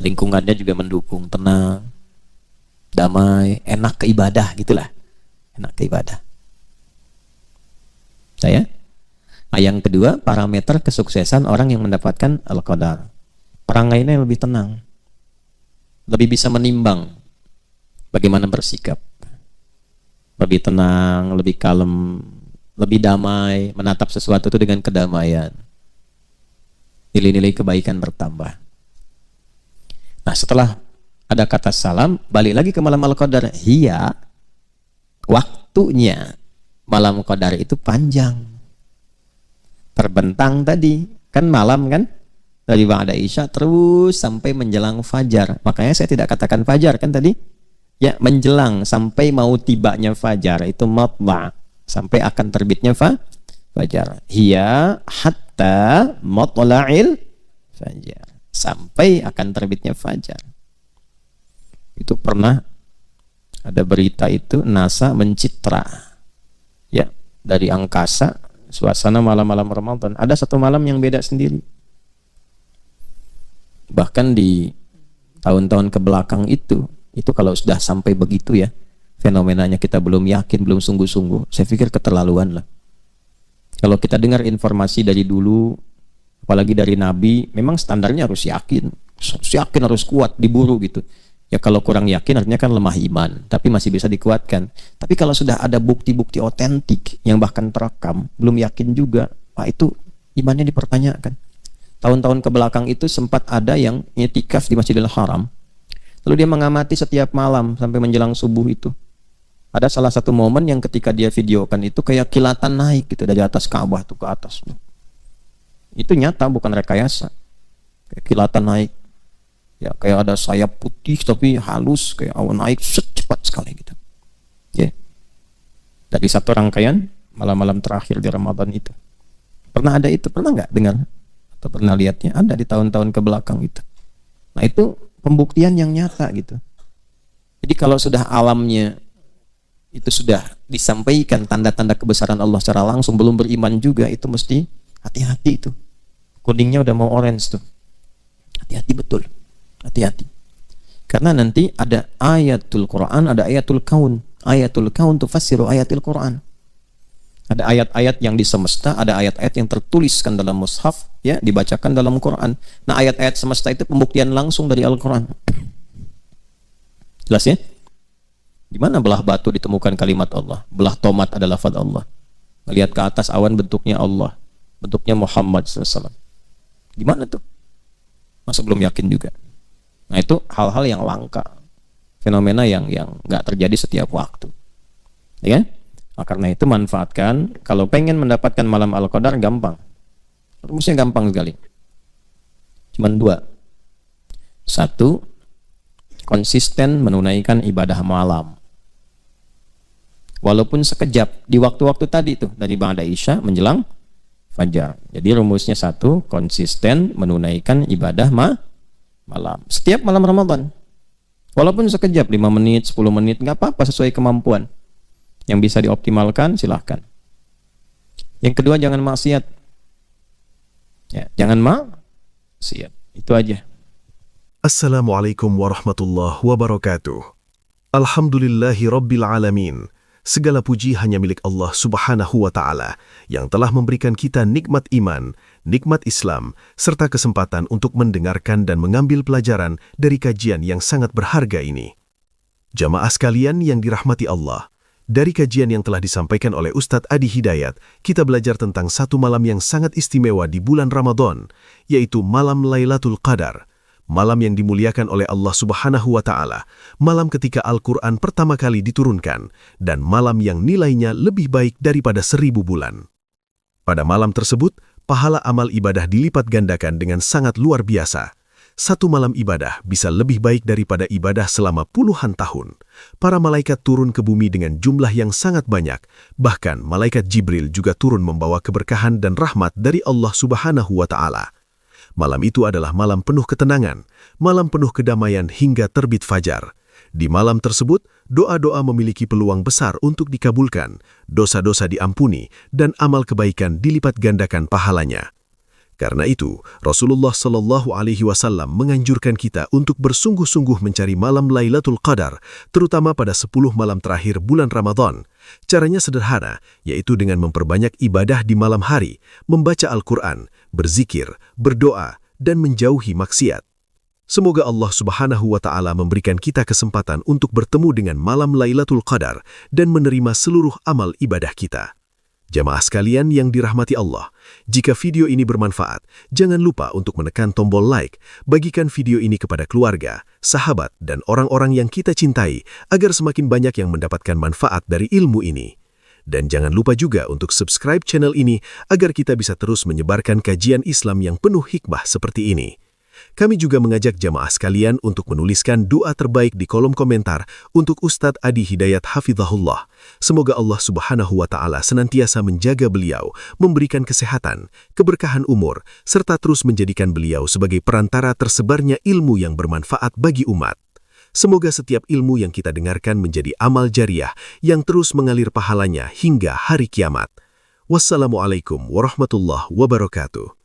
Lingkungannya juga mendukung, tenang, damai, enak ke ibadah gitulah. Enak ke ibadah. Saya. Nah, yang kedua, parameter kesuksesan orang yang mendapatkan Al-Qadar. Perangainya lebih tenang. Lebih bisa menimbang bagaimana bersikap. Lebih tenang, lebih kalem, lebih damai, menatap sesuatu itu dengan kedamaian. Nilai-nilai kebaikan bertambah. Nah, setelah ada kata salam, balik lagi ke malam Al-Qadar. Hiya, waktunya malam Qadar itu panjang. Terbentang tadi, kan malam kan? Dari ba'da Isya terus sampai menjelang fajar. Makanya saya tidak katakan fajar kan tadi? Ya, menjelang sampai mau tibanya fajar itu matla, sampai akan terbitnya fajar. Hiya hatta matla'il fajar, sampai akan terbitnya fajar. Itu pernah ada berita itu NASA mencitra ya dari angkasa suasana malam-malam Ramadan. Ada satu malam yang beda sendiri. Bahkan di tahun-tahun ke belakang itu kalau sudah sampai begitu ya, fenomenanya kita belum yakin, belum sungguh-sungguh, saya pikir keterlaluan lah. Kalau kita dengar informasi dari dulu, apalagi dari Nabi, memang standarnya harus yakin, harus kuat, diburu gitu. Ya kalau kurang yakin artinya kan lemah iman, tapi masih bisa dikuatkan. Tapi kalau sudah ada bukti-bukti otentik yang bahkan terekam, belum yakin juga, itu imannya dipertanyakan. Tahun-tahun ke belakang itu sempat ada yang i'tikaf di Masjidil Haram. Lalu dia mengamati setiap malam sampai menjelang subuh itu. Ada salah satu momen yang ketika dia videokan itu kayak kilatan naik gitu dari atas Ka'bah tuh ke atas. Itu nyata, bukan rekayasa. Kayak kilatan naik. Ya, kayak ada sayap putih tapi halus, kayak awan naik cepat sekali gitu. Ya. Dari satu rangkaian malam-malam terakhir di Ramadan itu. Pernah ada itu? Pernah nggak dengar? Atau pernah lihatnya? Ada di tahun-tahun ke belakang itu. Nah, itu pembuktian yang nyata gitu. Jadi kalau sudah alamnya itu sudah disampaikan tanda-tanda kebesaran Allah secara langsung, belum beriman juga, itu mesti hati-hati itu. Kuningnya udah mau orange tuh. Hati-hati betul. Hati-hati. Karena nanti ada ayatul Quran, ada ayatul kaun. Ayatul kaun tufassiru ayatul Quran. Ada ayat-ayat yang di semesta, ada ayat-ayat yang tertuliskan dalam mushaf, ya, dibacakan dalam Quran. Nah, ayat-ayat semesta itu pembuktian langsung dari Al-Quran. Jelas ya? Di mana belah batu ditemukan kalimat Allah? Belah tomat adalah lafaz Allah. Melihat ke atas awan bentuknya Allah, bentuknya Muhammad SAW. Gimana tuh? Masa belum yakin juga? Nah, itu hal-hal yang langka, fenomena yang nggak terjadi setiap waktu, ya kan? Nah, karena itu manfaatkan. Kalau pengen mendapatkan malam Al-Qadar gampang, rumusnya gampang sekali. Cuman dua. Satu, konsisten menunaikan ibadah malam, walaupun sekejap di waktu-waktu tadi tuh dari ba'da Isya menjelang fajar. Jadi rumusnya satu, konsisten menunaikan ibadah malam setiap malam Ramadan, walaupun sekejap, 5 menit, 10 menit, nggak apa-apa, sesuai kemampuan. Yang bisa dioptimalkan silahkan. Yang kedua, jangan maksiat ya, jangan maksiat. Itu aja. Assalamualaikum warahmatullahi wabarakatuh. Alhamdulillahi rabbil alamin. Segala puji hanya milik Allah subhanahu wa ta'ala yang telah memberikan kita nikmat iman, nikmat Islam, serta kesempatan untuk mendengarkan dan mengambil pelajaran dari kajian yang sangat berharga ini. Jamaah sekalian yang dirahmati Allah, dari kajian yang telah disampaikan oleh Ustadz Adi Hidayat, kita belajar tentang satu malam yang sangat istimewa di bulan Ramadan, yaitu malam Lailatul Qadar. Malam yang dimuliakan oleh Allah subhanahu wa ta'ala, malam ketika Al-Quran pertama kali diturunkan, dan malam yang nilainya lebih baik daripada 1000 bulan. Pada malam tersebut, pahala amal ibadah dilipat gandakan dengan sangat luar biasa. Satu malam ibadah bisa lebih baik daripada ibadah selama puluhan tahun. Para malaikat turun ke bumi dengan jumlah yang sangat banyak, bahkan malaikat Jibril juga turun membawa keberkahan dan rahmat dari Allah subhanahu wa ta'ala. Malam itu adalah malam penuh ketenangan, malam penuh kedamaian hingga terbit fajar. Di malam tersebut, doa-doa memiliki peluang besar untuk dikabulkan, dosa-dosa diampuni, dan amal kebaikan dilipat gandakan pahalanya. Karena itu, Rasulullah Shallallahu Alaihi Wasallam menganjurkan kita untuk bersungguh-sungguh mencari malam Lailatul Qadar, terutama pada 10 malam terakhir bulan Ramadan. Caranya sederhana, yaitu dengan memperbanyak ibadah di malam hari, membaca Al-Quran, berzikir, berdoa, dan menjauhi maksiat. Semoga Allah Subhanahu wa Ta'ala memberikan kita kesempatan untuk bertemu dengan malam Lailatul Qadar dan menerima seluruh amal ibadah kita. Jamaah sekalian yang dirahmati Allah, jika video ini bermanfaat, jangan lupa untuk menekan tombol like, bagikan video ini kepada keluarga, sahabat, dan orang-orang yang kita cintai agar semakin banyak yang mendapatkan manfaat dari ilmu ini. Dan jangan lupa juga untuk subscribe channel ini agar kita bisa terus menyebarkan kajian Islam yang penuh hikmah seperti ini. Kami juga mengajak jamaah sekalian untuk menuliskan doa terbaik di kolom komentar untuk Ustadz Adi Hidayat Hafizahullah. Semoga Allah Subhanahu wa Ta'ala senantiasa menjaga beliau, memberikan kesehatan, keberkahan umur, serta terus menjadikan beliau sebagai perantara tersebarnya ilmu yang bermanfaat bagi umat. Semoga setiap ilmu yang kita dengarkan menjadi amal jariah yang terus mengalir pahalanya hingga hari kiamat. Wassalamualaikum warahmatullahi wabarakatuh.